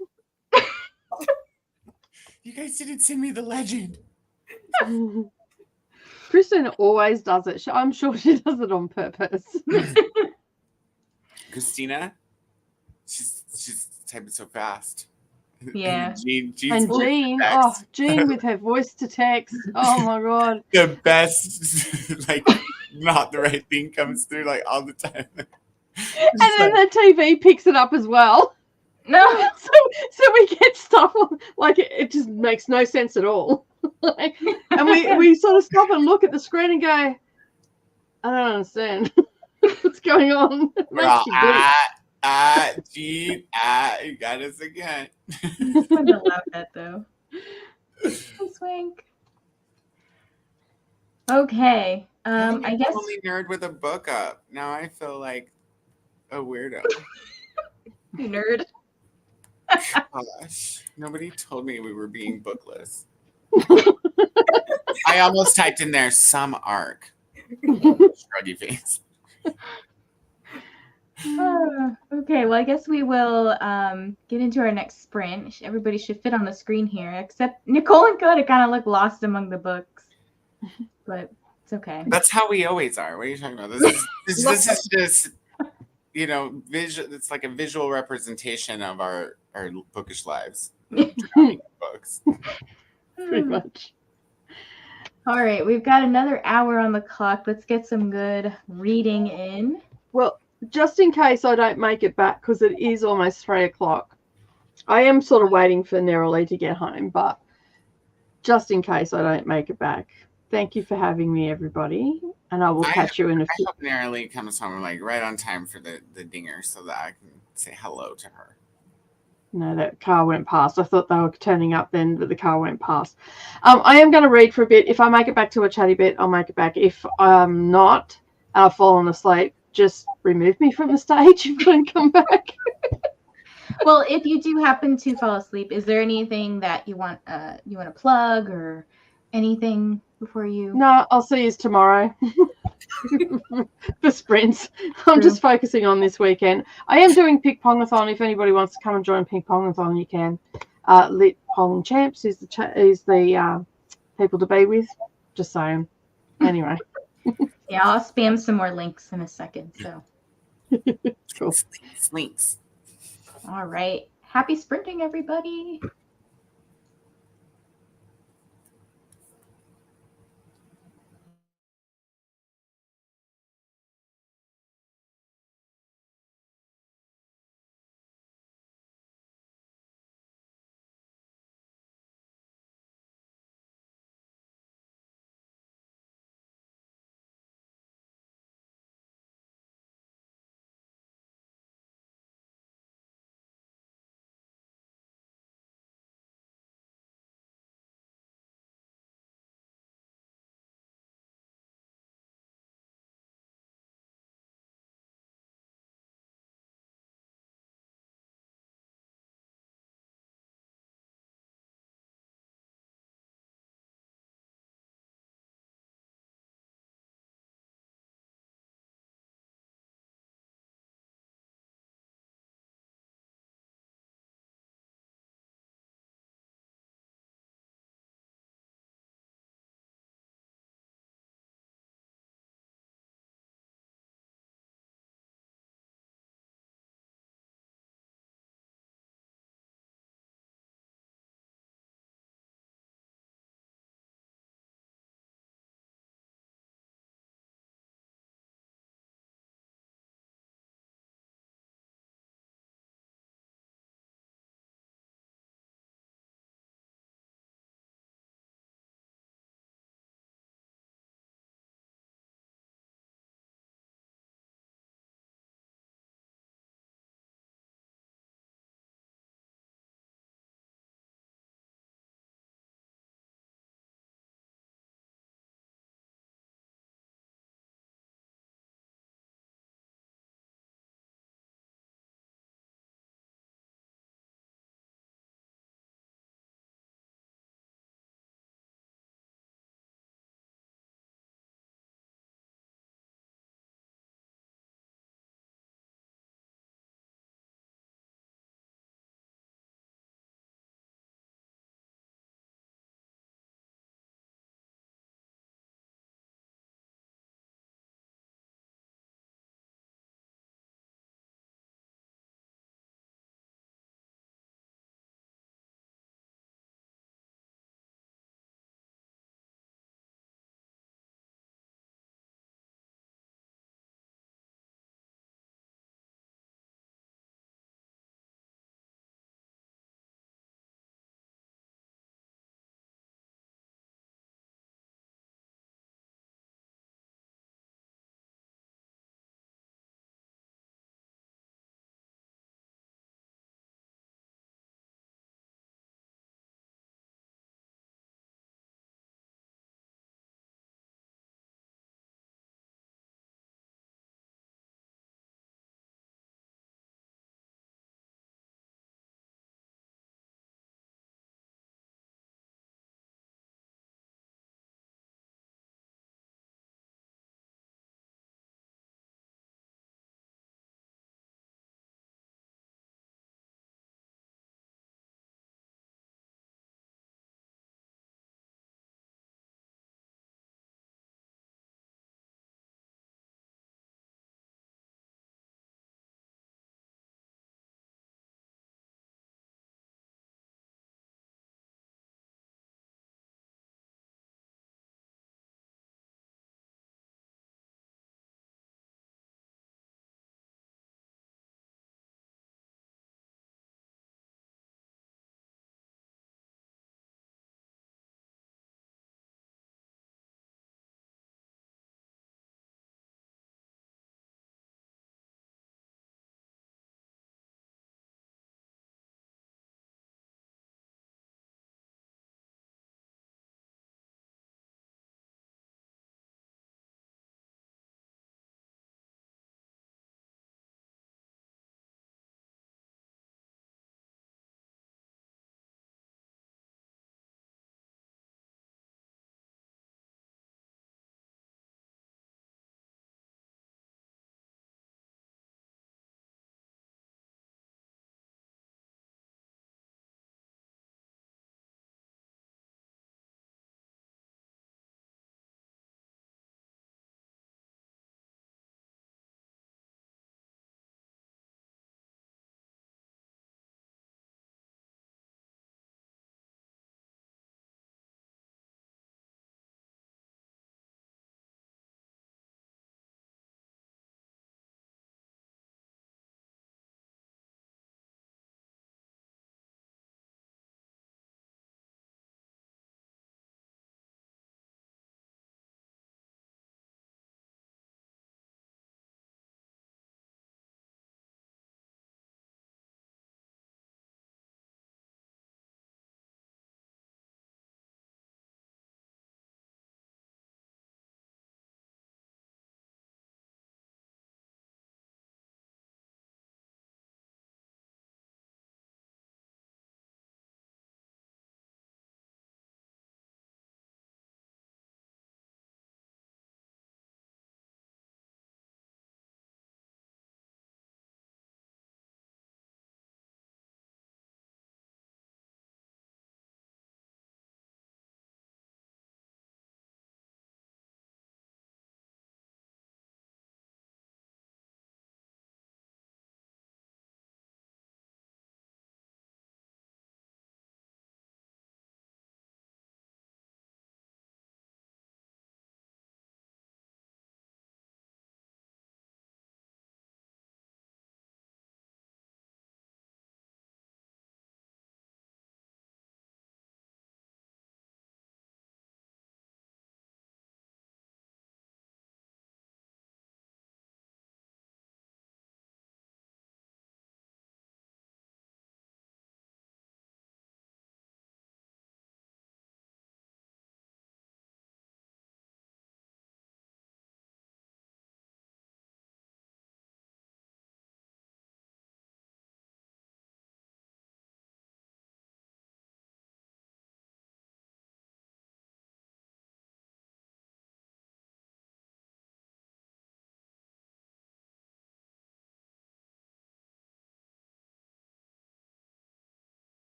You guys didn't send me the legend. Christina always does it. I'm sure she does it on purpose. Christina, she's typing so fast. Yeah. And Jean with her voice to text. Oh my god. The best, like, not the right thing comes through like all the time. And then the TV picks it up as well. No. So we get stuff like it just makes no sense at all. And we sort of stop and look at the screen and go, I don't understand what's going on. Gee, you got us again. It's fun to laugh at though. Swink. Okay. I guess only nerd with a book up. Now I feel like a weirdo. You nerd. Gosh, nobody told me we were being bookless. I almost typed in there some arc. Shruggy face. Okay, well, I guess we will get into our next sprint. Everybody should fit on the screen here, except Nicole and Koda kind of look lost among the books, but it's okay. That's how we always are. What are you talking about? This is just, you know, visual. It's like a visual representation of our bookish lives. Drowning books. Pretty much. All right, we've got another hour on the clock. Let's get some good reading in. Well, just in case I don't make it back, because it is almost 3 o'clock, I am sort of waiting for Neroli to get home, but just in case I don't make it back, thank you for having me, everybody, and I will catch you in a few. I hope Narrowly comes home like right on time for the dinger so that I can say hello to her. No, that car went past. I thought they were turning up then, but the car went past. I am going to read for a bit. If I make it back to a chatty bit, I'll make it back. If I'm not, I've fallen asleep, just remove me from the stage if I don't come back. Well, if you do happen to fall asleep, is there anything that you want to plug or anything before you? No, I'll see you tomorrow for sprints. I'm just focusing on this weekend. I am doing Ping Pongathon. If anybody wants to come and join Ping Pongathon, you can. Lit Pong Champs is the people to be with. Just saying. Anyway. Yeah, I'll spam some more links in a second. So. Cool. Links. All right. Happy sprinting, everybody.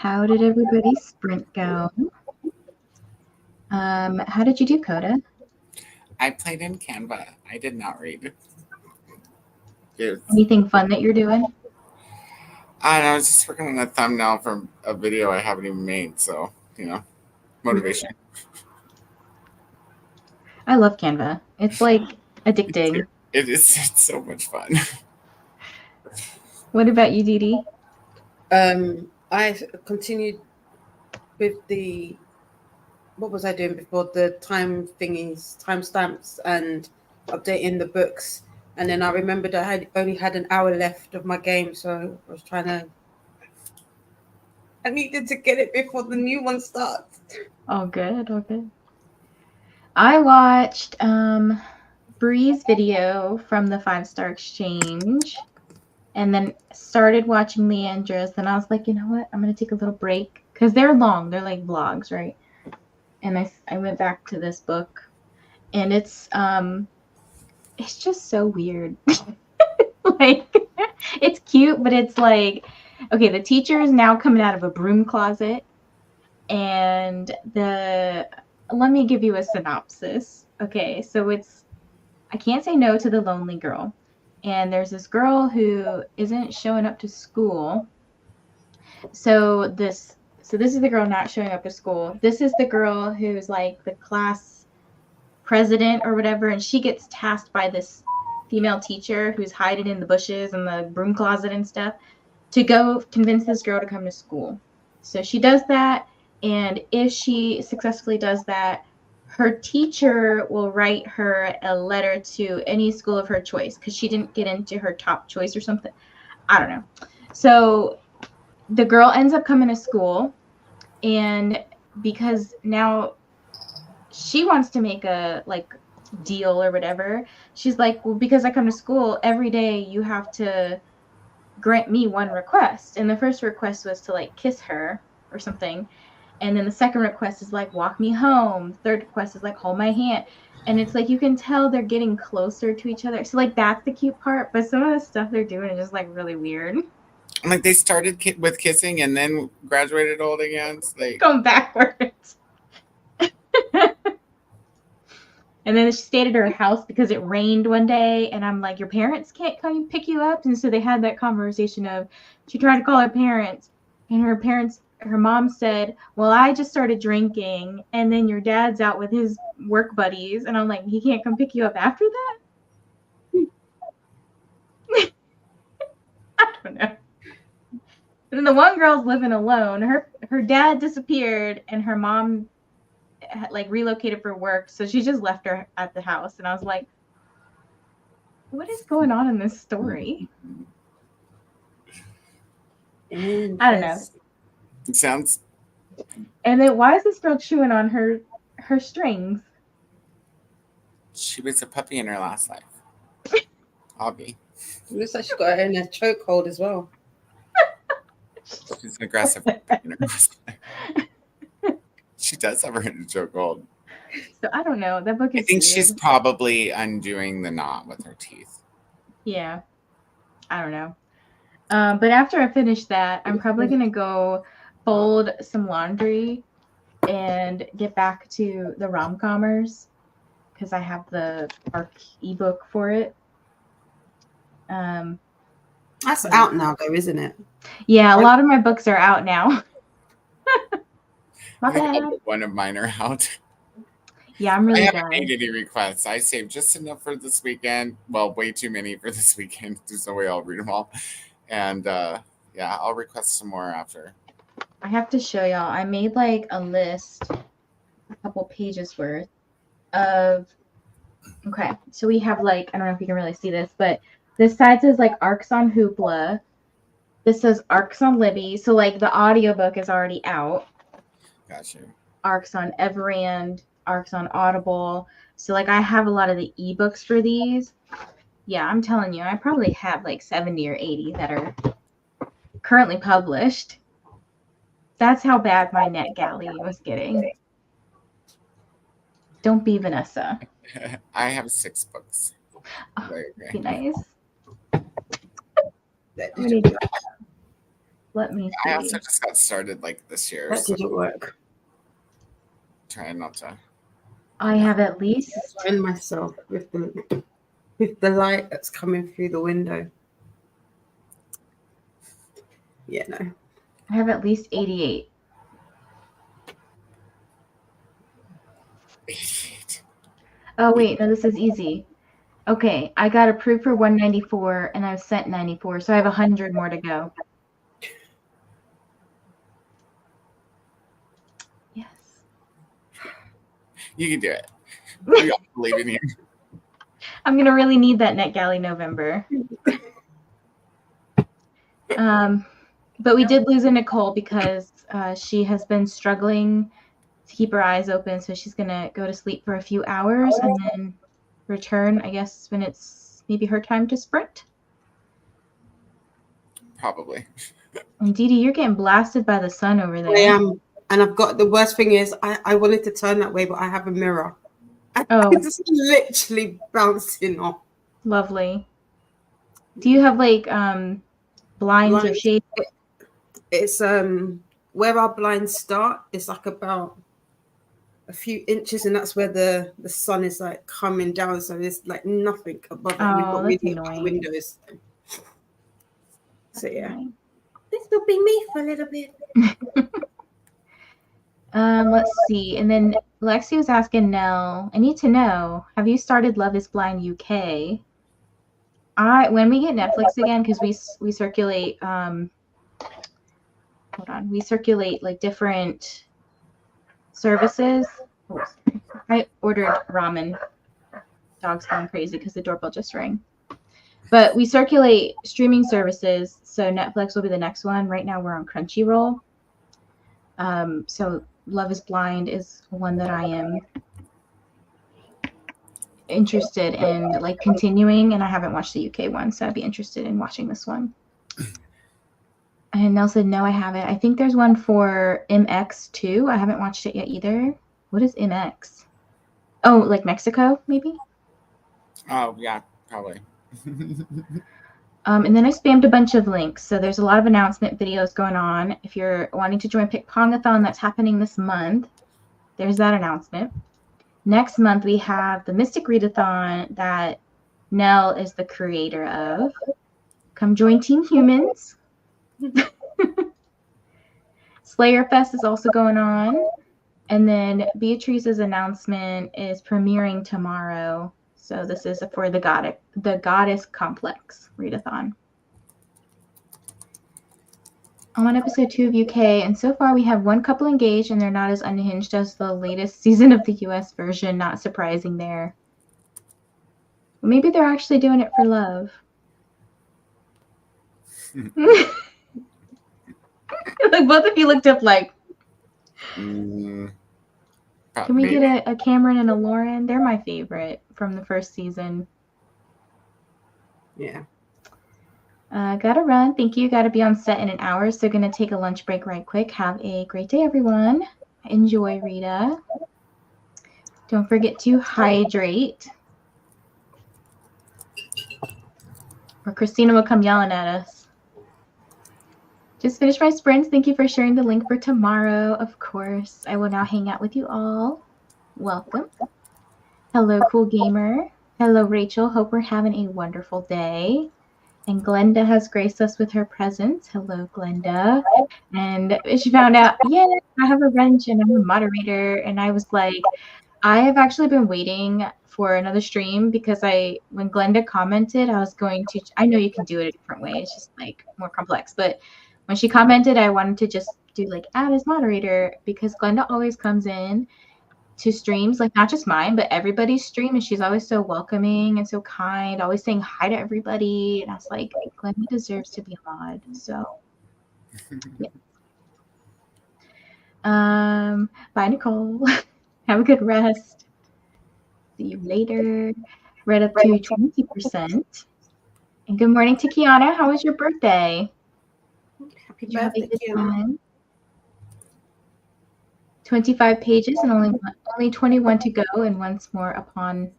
How did everybody's sprint go? How did you do, Koda? I played in Canva. I did not read. Yes. Anything fun that you're doing? And I was just working on a thumbnail from a video I haven't even made. So, motivation. I love Canva. It's like addicting. It is. It's so much fun. What about you, Didi? I continued with what was I doing before, the time thingies, timestamps, and updating the books. And then I remembered I only had an hour left of my game, so I was I needed to get it before the new one starts. All good, all good. I watched Bree's video from the 5-Star Exchange and then started watching Leandra's. Then I was like, you know what? I'm going to take a little break because they're long. They're like vlogs, right? And I went back to this book and it's just so weird. Like, it's cute, but it's like, okay, the teacher is now coming out of a broom closet and let me give you a synopsis. Okay, so it's I Can't Say No to the Lonely Girl. And there's this girl who isn't showing up to school. So this is the girl not showing up to school. This is the girl who's like the class president or whatever, and she gets tasked by this female teacher who's hiding in the bushes and the broom closet and stuff to go convince this girl to come to school. So she does that, and if she successfully does that, her teacher will write her a letter to any school of her choice because she didn't get into her top choice or something. I don't know. So the girl ends up coming to school, and because now she wants to make a like deal or whatever, she's like, well, because I come to school every day, you have to grant me one request. And the first request was to like kiss her or something. And then the second request is like walk me home. The third request is like hold my hand. And it's like you can tell they're getting closer to each other. So like that's the cute part, but some of the stuff they're doing is just like really weird. Like they started with kissing and then graduated holding hands. Like going backwards. And then she stayed at her house because it rained one day. And I'm like, your parents can't come pick you up? And so they had that conversation of, she tried to call her parents. And her mom said, well, I just started drinking. And then your dad's out with his work buddies. And I'm like, he can't come pick you up after that? I don't know. And then the one girl's living alone. Her dad disappeared and her mom like relocated for work, so she just left her at the house. And I was like, what is going on in this story? I don't know. It sounds. And then why is this girl chewing on her strings? She was a puppy in her last life. Hobby. Looks like she got her in a chokehold as well. She's an aggressive puppy in her last life. She does have her in a chokehold. So I don't know. That book is. I think weird. she's probably undoing the knot with her teeth. Yeah, I don't know. But after I finish that, I'm probably gonna go fold some laundry and get back to the rom-commers because I have the ARC ebook for it. That's out now, though, isn't it? Yeah, a lot of my books are out now. My bad. One of mine are out. Yeah, I'm really I done. haven't made any requests. I saved just enough for this weekend. Well, way too many for this weekend. There's no way I'll read them all. And yeah, I'll request some more after. I have to show y'all. I made like a list, a couple pages worth of. Okay, so we have like, I don't know if you can really see this, but this side says like Arcs on Hoopla. This says Arcs on Libby. So like the audiobook is already out. Got you. Arcs on Everand, Arcs on Audible. So like I have a lot of the ebooks for these. Yeah, I'm telling you, I probably have like 70 or 80 that are currently published. That's how bad my NetGalley was getting. Don't be Vanessa. I have 6 books. Oh, be nice. Let me I see. also just got started like this year. That So didn't work. trying not to. I have at least Find myself with the light that's coming through the window. Yeah, no. I have at least 88. Oh wait, no, this is easy. Okay, I got approved for 194 and I've sent 94, so I have 100 more to go. Yes. You can do it. We all believe in you. I'm gonna really need that NetGalley November. But we did lose a Nicole because she has been struggling to keep her eyes open, so she's gonna go to sleep for a few hours and then return, I guess, when it's maybe her time to sprint. Probably. And Didi, you're getting blasted by the sun over there. I am. And I've got the worst thing is I wanted to turn that way, but I have a mirror. Oh. It's literally bouncing off. Lovely. Do you have like blinds or shades? It's where our blinds start. It's like about a few inches, and that's where the sun is like coming down. So there's like nothing above it. We've got That's really annoying. windows. So yeah, Annoying. this will be me for a little bit. Let's see. And then Lexi was asking Nell, I need to know, have you started Love is Blind UK? When we get Netflix again, because we circulate we circulate like different services. Oh, I ordered ramen. Dog's going crazy because the doorbell just rang. But we circulate streaming services, so Netflix will be the next one. Right now we're on Crunchyroll. So Love is Blind is one that I am interested in like continuing, and I haven't watched the UK one, so I'd be interested in watching this one. And Nell said, no, I haven't. I think there's one for MX too. I haven't watched it yet either. What is MX? Oh, like Mexico, maybe? Oh, yeah, probably. And then I spammed a bunch of links. So there's a lot of announcement videos going on. If you're wanting to join Pick-Pongathon, that's happening this month. There's that announcement. Next month, we have the Mystic Readathon that Nell is the creator of. Come join Team Humans. Slayer Fest is also going on. And then Beatrice's announcement is premiering tomorrow. So this is for the Goddess Complex Readathon. I'm on episode 2 of UK, and so far we have one couple engaged, and they're not as unhinged as the latest season of the US version. Not surprising there. Maybe they're actually doing it for love. Like both of you looked up like, can we get a Cameron and a Lauren? They're my favorite from the first season. Yeah. Gotta run. Thank you. Gotta be on set in an hour, so gonna take a lunch break right quick. Have a great day, everyone. Enjoy, Rita. Don't forget to hydrate, or Christina will come yelling at us. Just finished my sprints. Thank you for sharing the link for tomorrow. Of course, I will now hang out with you all. Welcome. Hello, Cool Gamer. Hello, Rachel. Hope we're having a wonderful day. And Glenda has graced us with her presence. Hello, Glenda. And she found out, yeah, I have a wrench and I'm a moderator. And I was like, I have actually been waiting for another stream because when Glenda commented, I was going to, I know you can do it a different way. It's just like more complex. But when she commented, I wanted to just do like add as moderator because Glenda always comes in to streams, like not just mine, but everybody's stream. And she's always so welcoming and so kind, always saying hi to everybody. And I was like, Glenda deserves to be a mod. So, yeah. Bye, Nicole. Have a good rest. See you later. Right up to 20%. And good morning to Kiana. How was your birthday? Happy birthday, Kiana. 25 pages and only 21 to go, and once more upon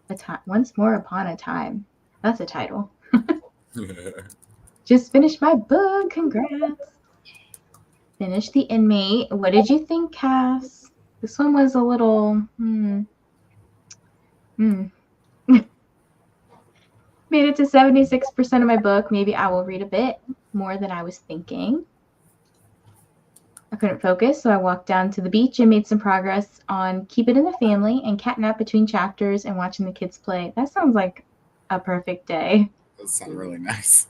a time. That's a title. Just finished my book. Congrats. Finish The Inmate. What did you think, Cass? This one was a little Made it to 76% of my book. Maybe I will read a bit more than I was thinking. I couldn't focus, so I walked down to the beach and made some progress on Keep It in the Family and catnap between chapters and watching the kids play. That sounds like a perfect day. Those sound really nice.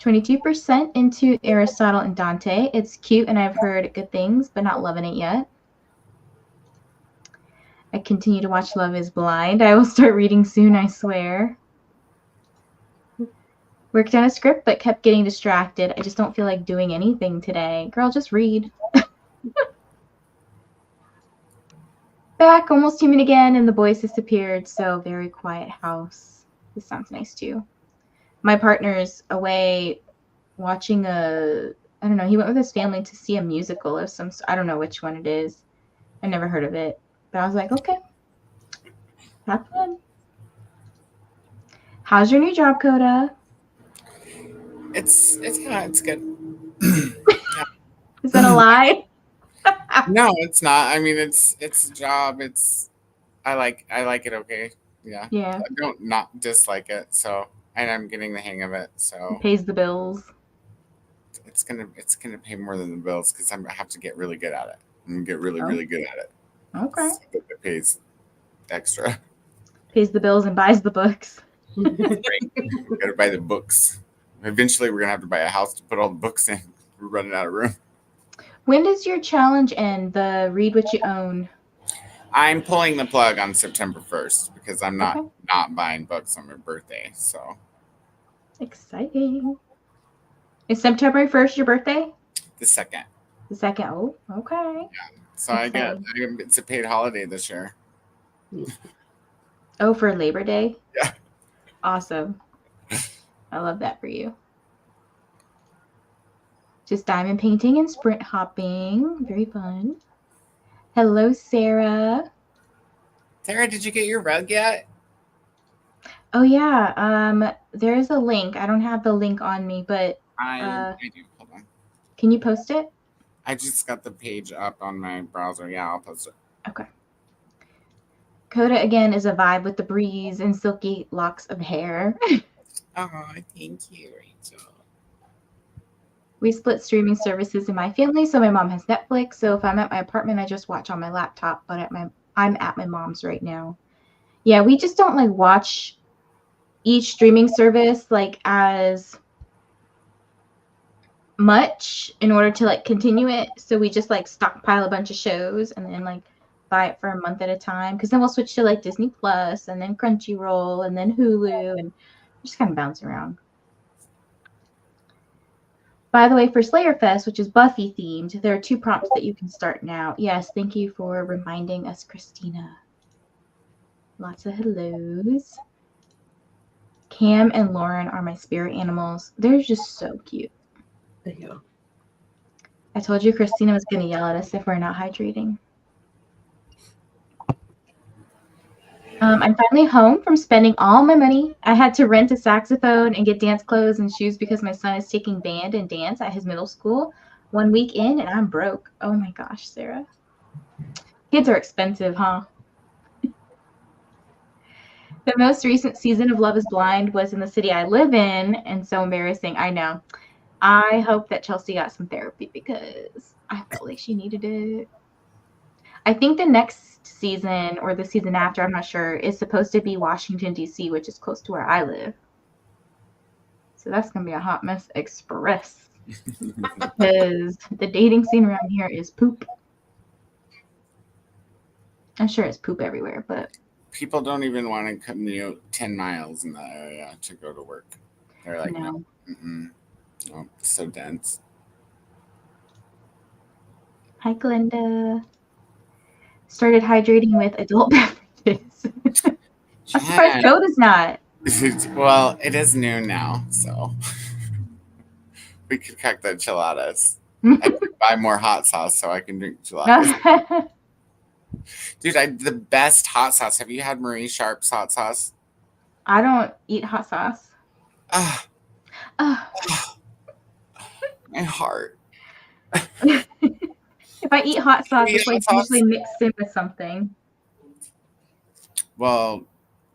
22% into Aristotle and Dante. It's cute and I've heard good things, but not loving it yet. I continue to watch Love is Blind. I will start reading soon, I swear. Worked on a script, but kept getting distracted. I just don't feel like doing anything today. Girl, just read. Back, almost human again, and the boys disappeared, so very quiet house. This sounds nice, too. My partner's away watching I don't know, he went with his family to see a musical of some, I don't know which one it is. I never heard of it. But I was like, okay, have fun. How's your new job, Koda? It's good. Is that a lie? No, it's not. I mean, it's a job. I like it. Okay, yeah. Yeah. I don't not dislike it. So, and I'm getting the hang of it. So It pays the bills. it's gonna pay more than the bills because I have to get really good at it. I'm gonna get really good at it. Okay. So that it pays extra. Pays the bills and buys the books. Right. We gotta buy the books. Eventually, we're gonna have to buy a house to put all the books in. We're running out of room. When does your challenge end? The read what you own. I'm pulling the plug on September 1st because I'm not Okay. not buying books on my birthday. So Exciting. Is September 1st your birthday? the second. The second. Oh, okay. So it's a paid holiday this year. Oh, for Labor Day? Yeah. Awesome. I love that for you. Just diamond painting and sprint hopping. Very fun. Hello, Sarah. Sarah, did you get your rug yet? Oh, yeah. There's a link. I don't have the link on me, but I do. Hold on. can you post it? I just got the page up on my browser. Yeah, I'll post it. Okay. Koda, again, is a vibe with the breeze and silky locks of hair. Oh, thank you, Rachel. We split streaming services in my family, so my mom has Netflix. So if I'm at my apartment, I just watch on my laptop. But I'm at my mom's right now. Yeah, we just don't like watch each streaming service like as much in order to like continue it. So we just like stockpile a bunch of shows and then like buy it for a month at a time. Because then we'll switch to like Disney Plus and then Crunchyroll and then Hulu and just kind of bounce around. By the way, for Slayer Fest, which is Buffy themed, there are 2 prompts that you can start now. Yes, thank you for reminding us, Christina. Lots of hellos. Cam and Lauren are my spirit animals. They're just so cute. Yeah. I told you Christina was going to yell at us if we're not hydrating. I'm finally home from spending all my money. I had to rent a saxophone and get dance clothes and shoes because my son is taking band and dance at his middle school 1 week in, and I'm broke. Oh my gosh, Sarah. Kids are expensive, huh? The most recent season of Love is Blind was in the city I live in, and so embarrassing. I know. I hope that Chelsea got some therapy because I felt like she needed it. I think the next season or the season after, I'm not sure, is supposed to be Washington, D.C., which is close to where I live. So that's going to be a hot mess express because the dating scene around here is poop. I'm sure it's poop everywhere, but People don't even want to commute 10 miles in that area to go to work. They're like, no. No, it's so dense. Hi, Glenda. Started hydrating with adult beverages. I'm surprised Koda's not. Well, it is noon now, so we could cook the chiladas. I have to buy more hot sauce so I can drink chiladas. Dude, the best hot sauce. Have you had Marie Sharp's hot sauce? I don't eat hot sauce. My heart. If I eat hot sauce, Eat it's like hot sauce? usually mixed in with something. Well,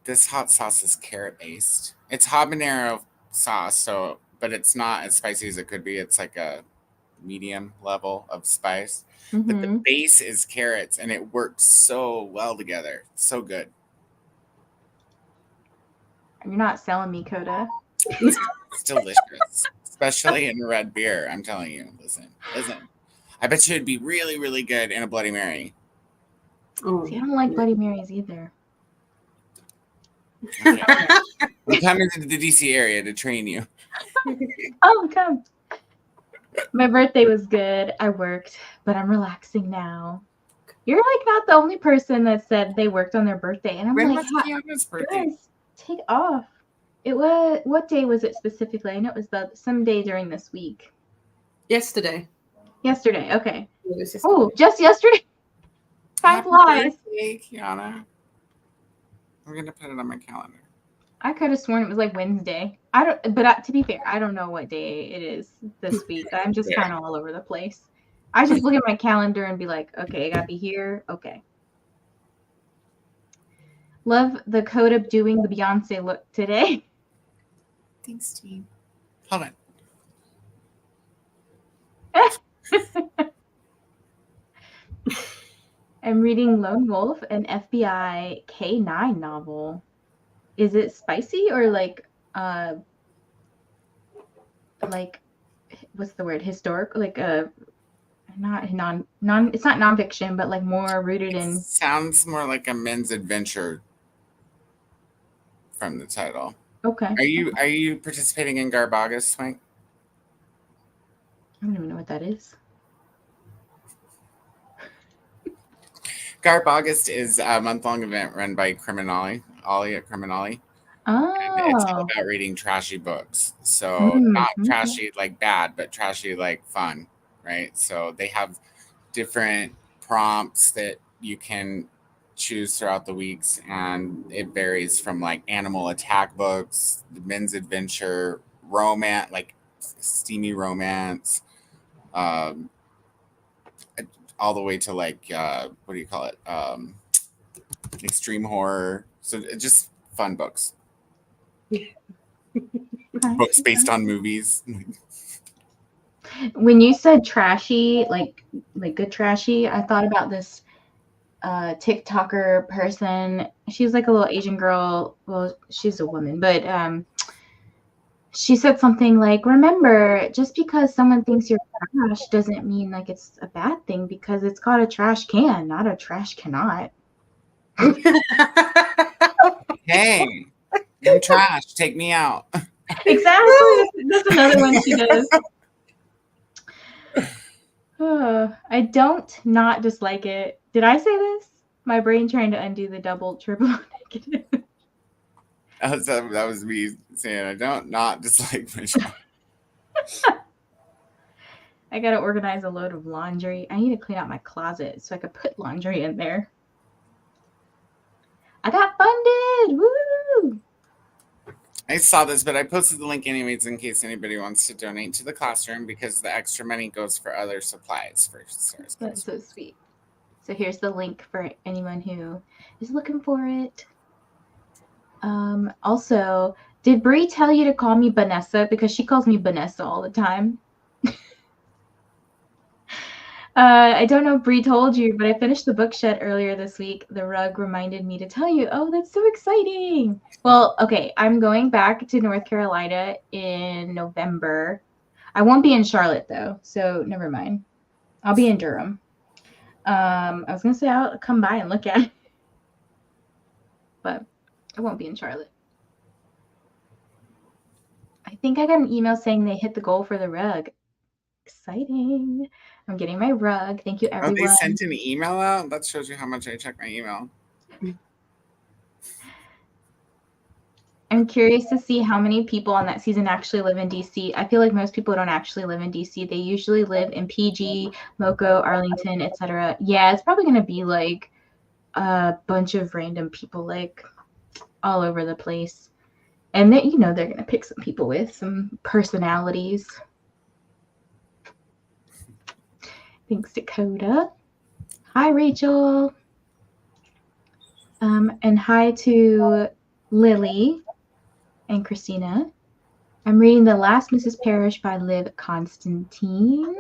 this hot sauce is carrot based. It's habanero sauce, but it's not as spicy as it could be. It's like a medium level of spice. But the Mm-hmm. base is carrots, and it works so well together. It's so good. You're not selling me, Koda. It's delicious, especially in red beer. I'm telling you. Listen. I bet you it'd be really, really good in a Bloody Mary. Oh. See, I don't like Bloody Marys either. Okay. I'm coming to the DC area to train you. Oh, come. My birthday was good. I worked, but I'm relaxing now. You're like not the only person that said they worked on their birthday. And I'm When like, was Kiana's birthday? guys, take off. It was, what day was it specifically? I know it was some day during this week. Yesterday. Yesterday. Okay. It was yesterday. Oh, just yesterday. Time Happy flies. birthday, Kiana. I'm gonna put it on my calendar. I could have sworn it was like Wednesday. I don't, but to be fair, I don't know what day it is this week. I'm just kind of all over the place. I just look at my calendar and be like, okay, I gotta be here. Okay. Love the Koda doing the Beyonce look today. Thanks, Steve. Hold on. I'm reading Lone Wolf, an FBI K9 novel. Is it spicy or like what's the word? Historic? Like not non it's not nonfiction, but like more rooted in. Sounds more like a men's adventure from the title. Okay. Are you participating in Garbagas, Swank? I don't even know what that is. Garbagas is a month-long event run by Ollie at Criminali. And it's all Oh. about reading trashy books. So not trashy like bad, but trashy like fun, right? So they have different prompts that you can choose throughout the weeks, and it varies from like animal attack books, men's adventure, romance, like steamy romance, all the way to like what do you call it? Extreme horror. So just fun books. Books based on movies. When you said trashy, like good trashy, I thought about this TikToker person. She's like a little Asian girl. Well, she's a woman, but she said something like, remember, just because someone thinks you're trash doesn't mean like it's a bad thing, because it's got a trash can, not a trash cannot. Hey, I'm trash. Take me out. Exactly. That's another one she does. I don't not dislike it. Did I say this? My brain trying to undo the double, triple negative. That was me saying I don't not dislike my job. I gotta organize a load of laundry. I need to clean out my closet so I could put laundry in there. I got funded! Woo! I saw this, but I posted the link anyways in case anybody wants to donate to the classroom, because the extra money goes for other supplies for Sarah's classroom. That's so sweet. So here's the link for anyone who is looking for it. Also, did Bree tell you to call me Vanessa? Because she calls me Vanessa all the time. I don't know if Bree told you, but I finished the book shed earlier this week. The rug reminded me to tell you. Oh, that's so exciting. Well, okay, I'm going back to North Carolina in November. I won't be in Charlotte, though, so never mind. I'll be in Durham. I was going to say I'll come by and look at it, but I won't be in Charlotte. I think I got an email saying they hit the goal for the rug. Exciting. I'm getting my rug. Thank you, everyone. Oh, they sent an email out? That shows you how much I check my email. I'm curious to see how many people on that season actually live in DC. I feel like most people don't actually live in DC. They usually live in PG, Moco, Arlington, etc. Yeah, it's probably going to be like a bunch of random people like all over the place. And they, they're going to pick some people with some personalities. Thanks to Koda. Hi, Rachel. And hi to Lily and Christina. I'm reading The Last Mrs. Parrish by Liv Constantine.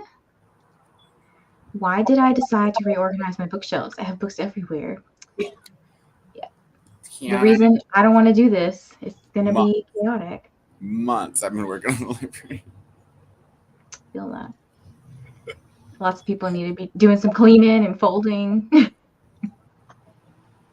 Why did I decide to reorganize my bookshelves? I have books everywhere. The reason I don't want to do this, it's going to be chaotic. Months I've been working on the library. Feel that. Lots of people need to be doing some cleaning and folding.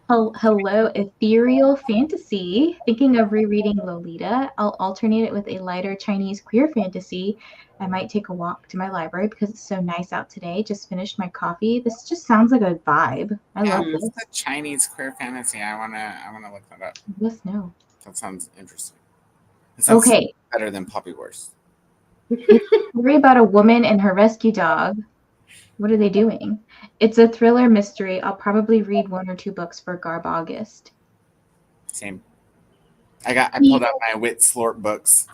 Hello, ethereal fantasy. Thinking of rereading Lolita. I'll alternate it with a lighter Chinese queer fantasy. I might take a walk to my library because it's so nice out today. Just finished my coffee. This just sounds like a vibe. I love this. What's the Chinese queer fantasy? I wanna look that up. Yes, no. That sounds interesting. It sounds Okay. better than Poppy Wars. Story about a woman and her rescue dog. What are they doing? It's a thriller mystery. I'll probably read 1 or 2 books for Garb August. Same. I pulled out my Wit Slort books.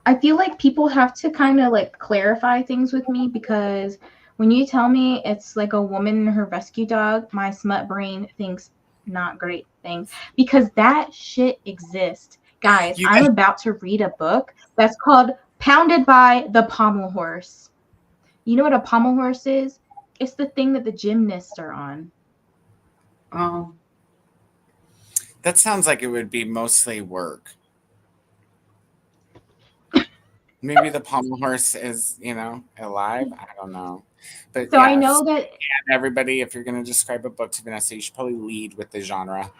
I feel like people have to kind of like clarify things with me, because when you tell me it's like a woman and her rescue dog, my smut brain thinks not great things, because that shit exists. Guys, I'm about to read a book that's called Pounded by the Pommel Horse. You know what a pommel horse is? It's the thing that the gymnasts are on. Oh. That sounds like it would be mostly work. Maybe the pommel horse is, alive. I don't know. But so I know that everybody, if you're going to describe a book to Vanessa, you should probably lead with the genre.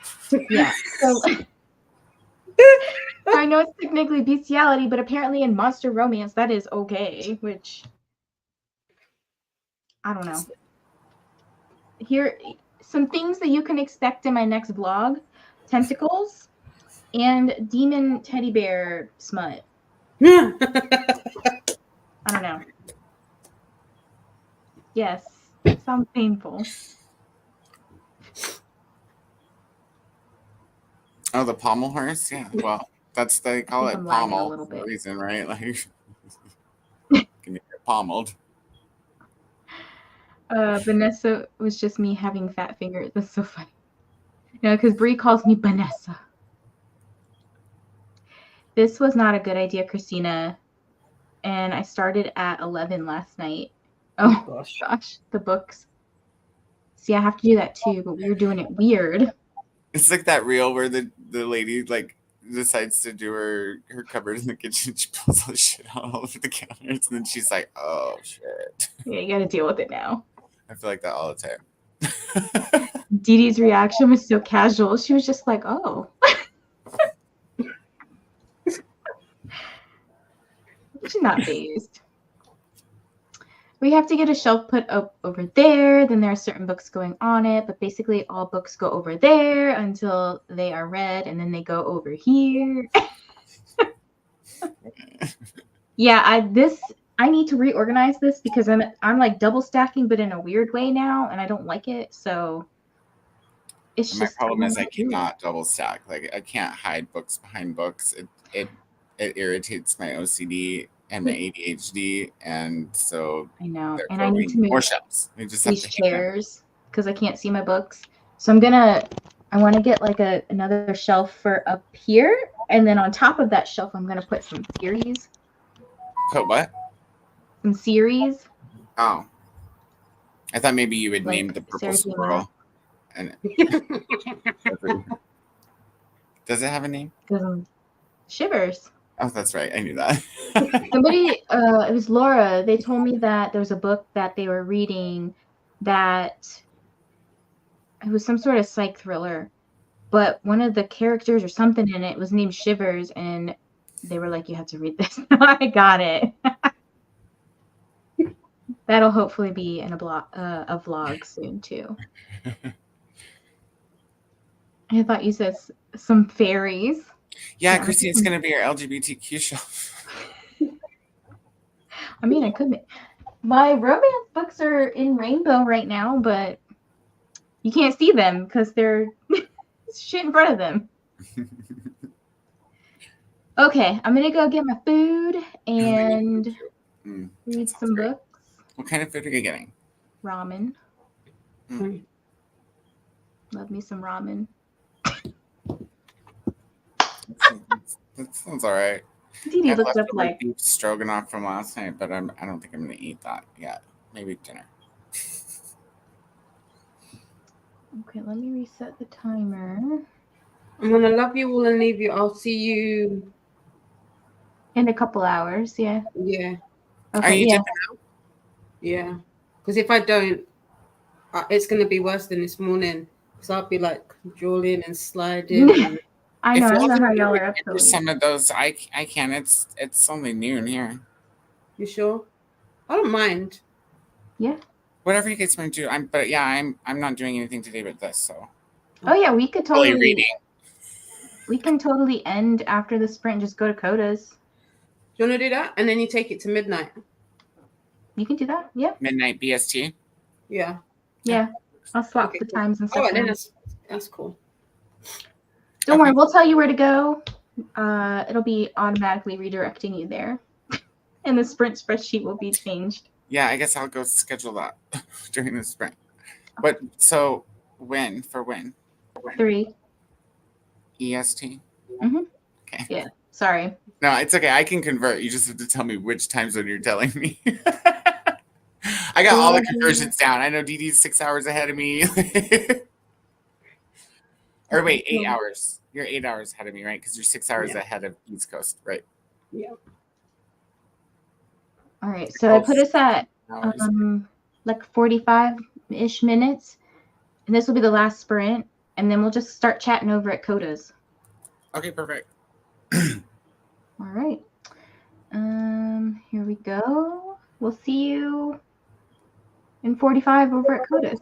Yeah. So I know it's technically bestiality, but apparently in monster romance that is okay, which I don't know. Here, some things that you can expect in my next vlog: tentacles and demon teddy bear smut. I don't know. Yes, it sounds painful. Oh, the pommel horse? Yeah. Well, they call it pommel a little bit. for a reason, right? Like, can you get pommeled? Vanessa was just me having fat fingers. That's so funny. Because Brie calls me Vanessa. This was not a good idea, Christina. And I started at 11 last night. Oh gosh, the books. See, I have to do that too, but we were doing it weird. It's like that reel where the lady like decides to do her cupboard in the kitchen. She pulls all the shit out all over the counters, and then she's like, "Oh shit." Yeah, you got to deal with it now. I feel like that all the time. Didi's reaction was so casual. She was just like, "Oh." She's not fazed. We have to get a shelf put up over there. Then there are certain books going on it, but basically all books go over there until they are read, and then they go over here. Yeah, I need to reorganize this because I'm like double stacking, but in a weird way now, and I don't like it. So it's my problem is I cannot double stack. Like I can't hide books behind books. It irritates my OCD and my ADHD, and so I know. And I need to move more shelves. We just have these chairs because I can't see my books. So I want to get like another shelf for up here, and then on top of that shelf, I'm gonna put some series. Put what? Some series. Oh, I thought maybe you would name the purple squirrel. And does it have a name? Shivers. Oh, that's right. I knew that. Somebody, it was Laura. They told me that there was a book that they were reading that it was some sort of psych thriller, but one of the characters or something in it was named Shivers, and they were like, "You have to read this." I got it. That'll hopefully be in a vlog soon too. I thought you said some fairies. Yeah, Christine's going to be our LGBTQ shelf. I mean, I could. My romance books are in rainbow right now, but you can't see them because they're shit in front of them. Okay, I'm going to go get my food and read some books. What kind of food are you getting? ramen. Mm. Love me some ramen. That sounds all right. Didi I had looked up leftover like, beef stroganoff from last night, but I don't think I'm gonna eat that yet. Maybe dinner. okay, let me reset the timer. I'm gonna love you all and leave you. I'll see you. In a couple hours, yeah. Yeah, Are Okay, you yeah. dipping out? yeah. Because if I don't, it's gonna be worse than this morning. Because I'll be like drooling and sliding. And I If know, I don't y'all know how can y'all get are up so into late. some of those, I can. It's only noon here. you sure? I don't mind. Yeah. Whatever you guys want to do. I'm not doing anything today but this. So Oh yeah, we could probably totally reading. we can totally end after the sprint, just go to Koda's. Do you want to do that? And then you take it to midnight. You can do that. Yeah. Midnight BST. Yeah. Yeah. I'll swap Okay, the cool. times and All stuff. right, then around. that's cool. Don't Okay. worry, we'll tell you where to go. It'll be automatically redirecting you there. And the sprint spreadsheet will be changed. Yeah, I guess I'll go schedule that during the sprint. But so when? 3. EST? Mm-hmm. Okay. Yeah. Sorry. No, it's okay. I can convert. You just have to tell me which time zone you're telling me. I got all the conversions down. I know Didi's 6 hours ahead of me. Or wait, 8 hours. You're 8 hours ahead of me, right? Because you're 6 hours ahead of East Coast, right? Yeah. All right. So I put us at Hours. like 45-ish minutes. And this will be the last sprint. And then we'll just start chatting over at Koda's. Okay, perfect. All right. Here we go. We'll see you in 45 over at Koda's.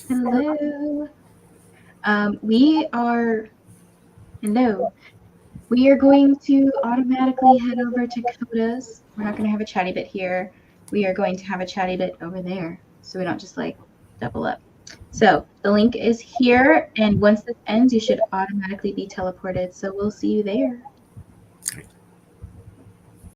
Hello. We are hello. We are going to automatically head over to Koda's. We're not going to have a chatty bit here. We are going to have a chatty bit over there, so we don't just like double up. So the link is here, and once this ends, you should automatically be teleported. So we'll see you there.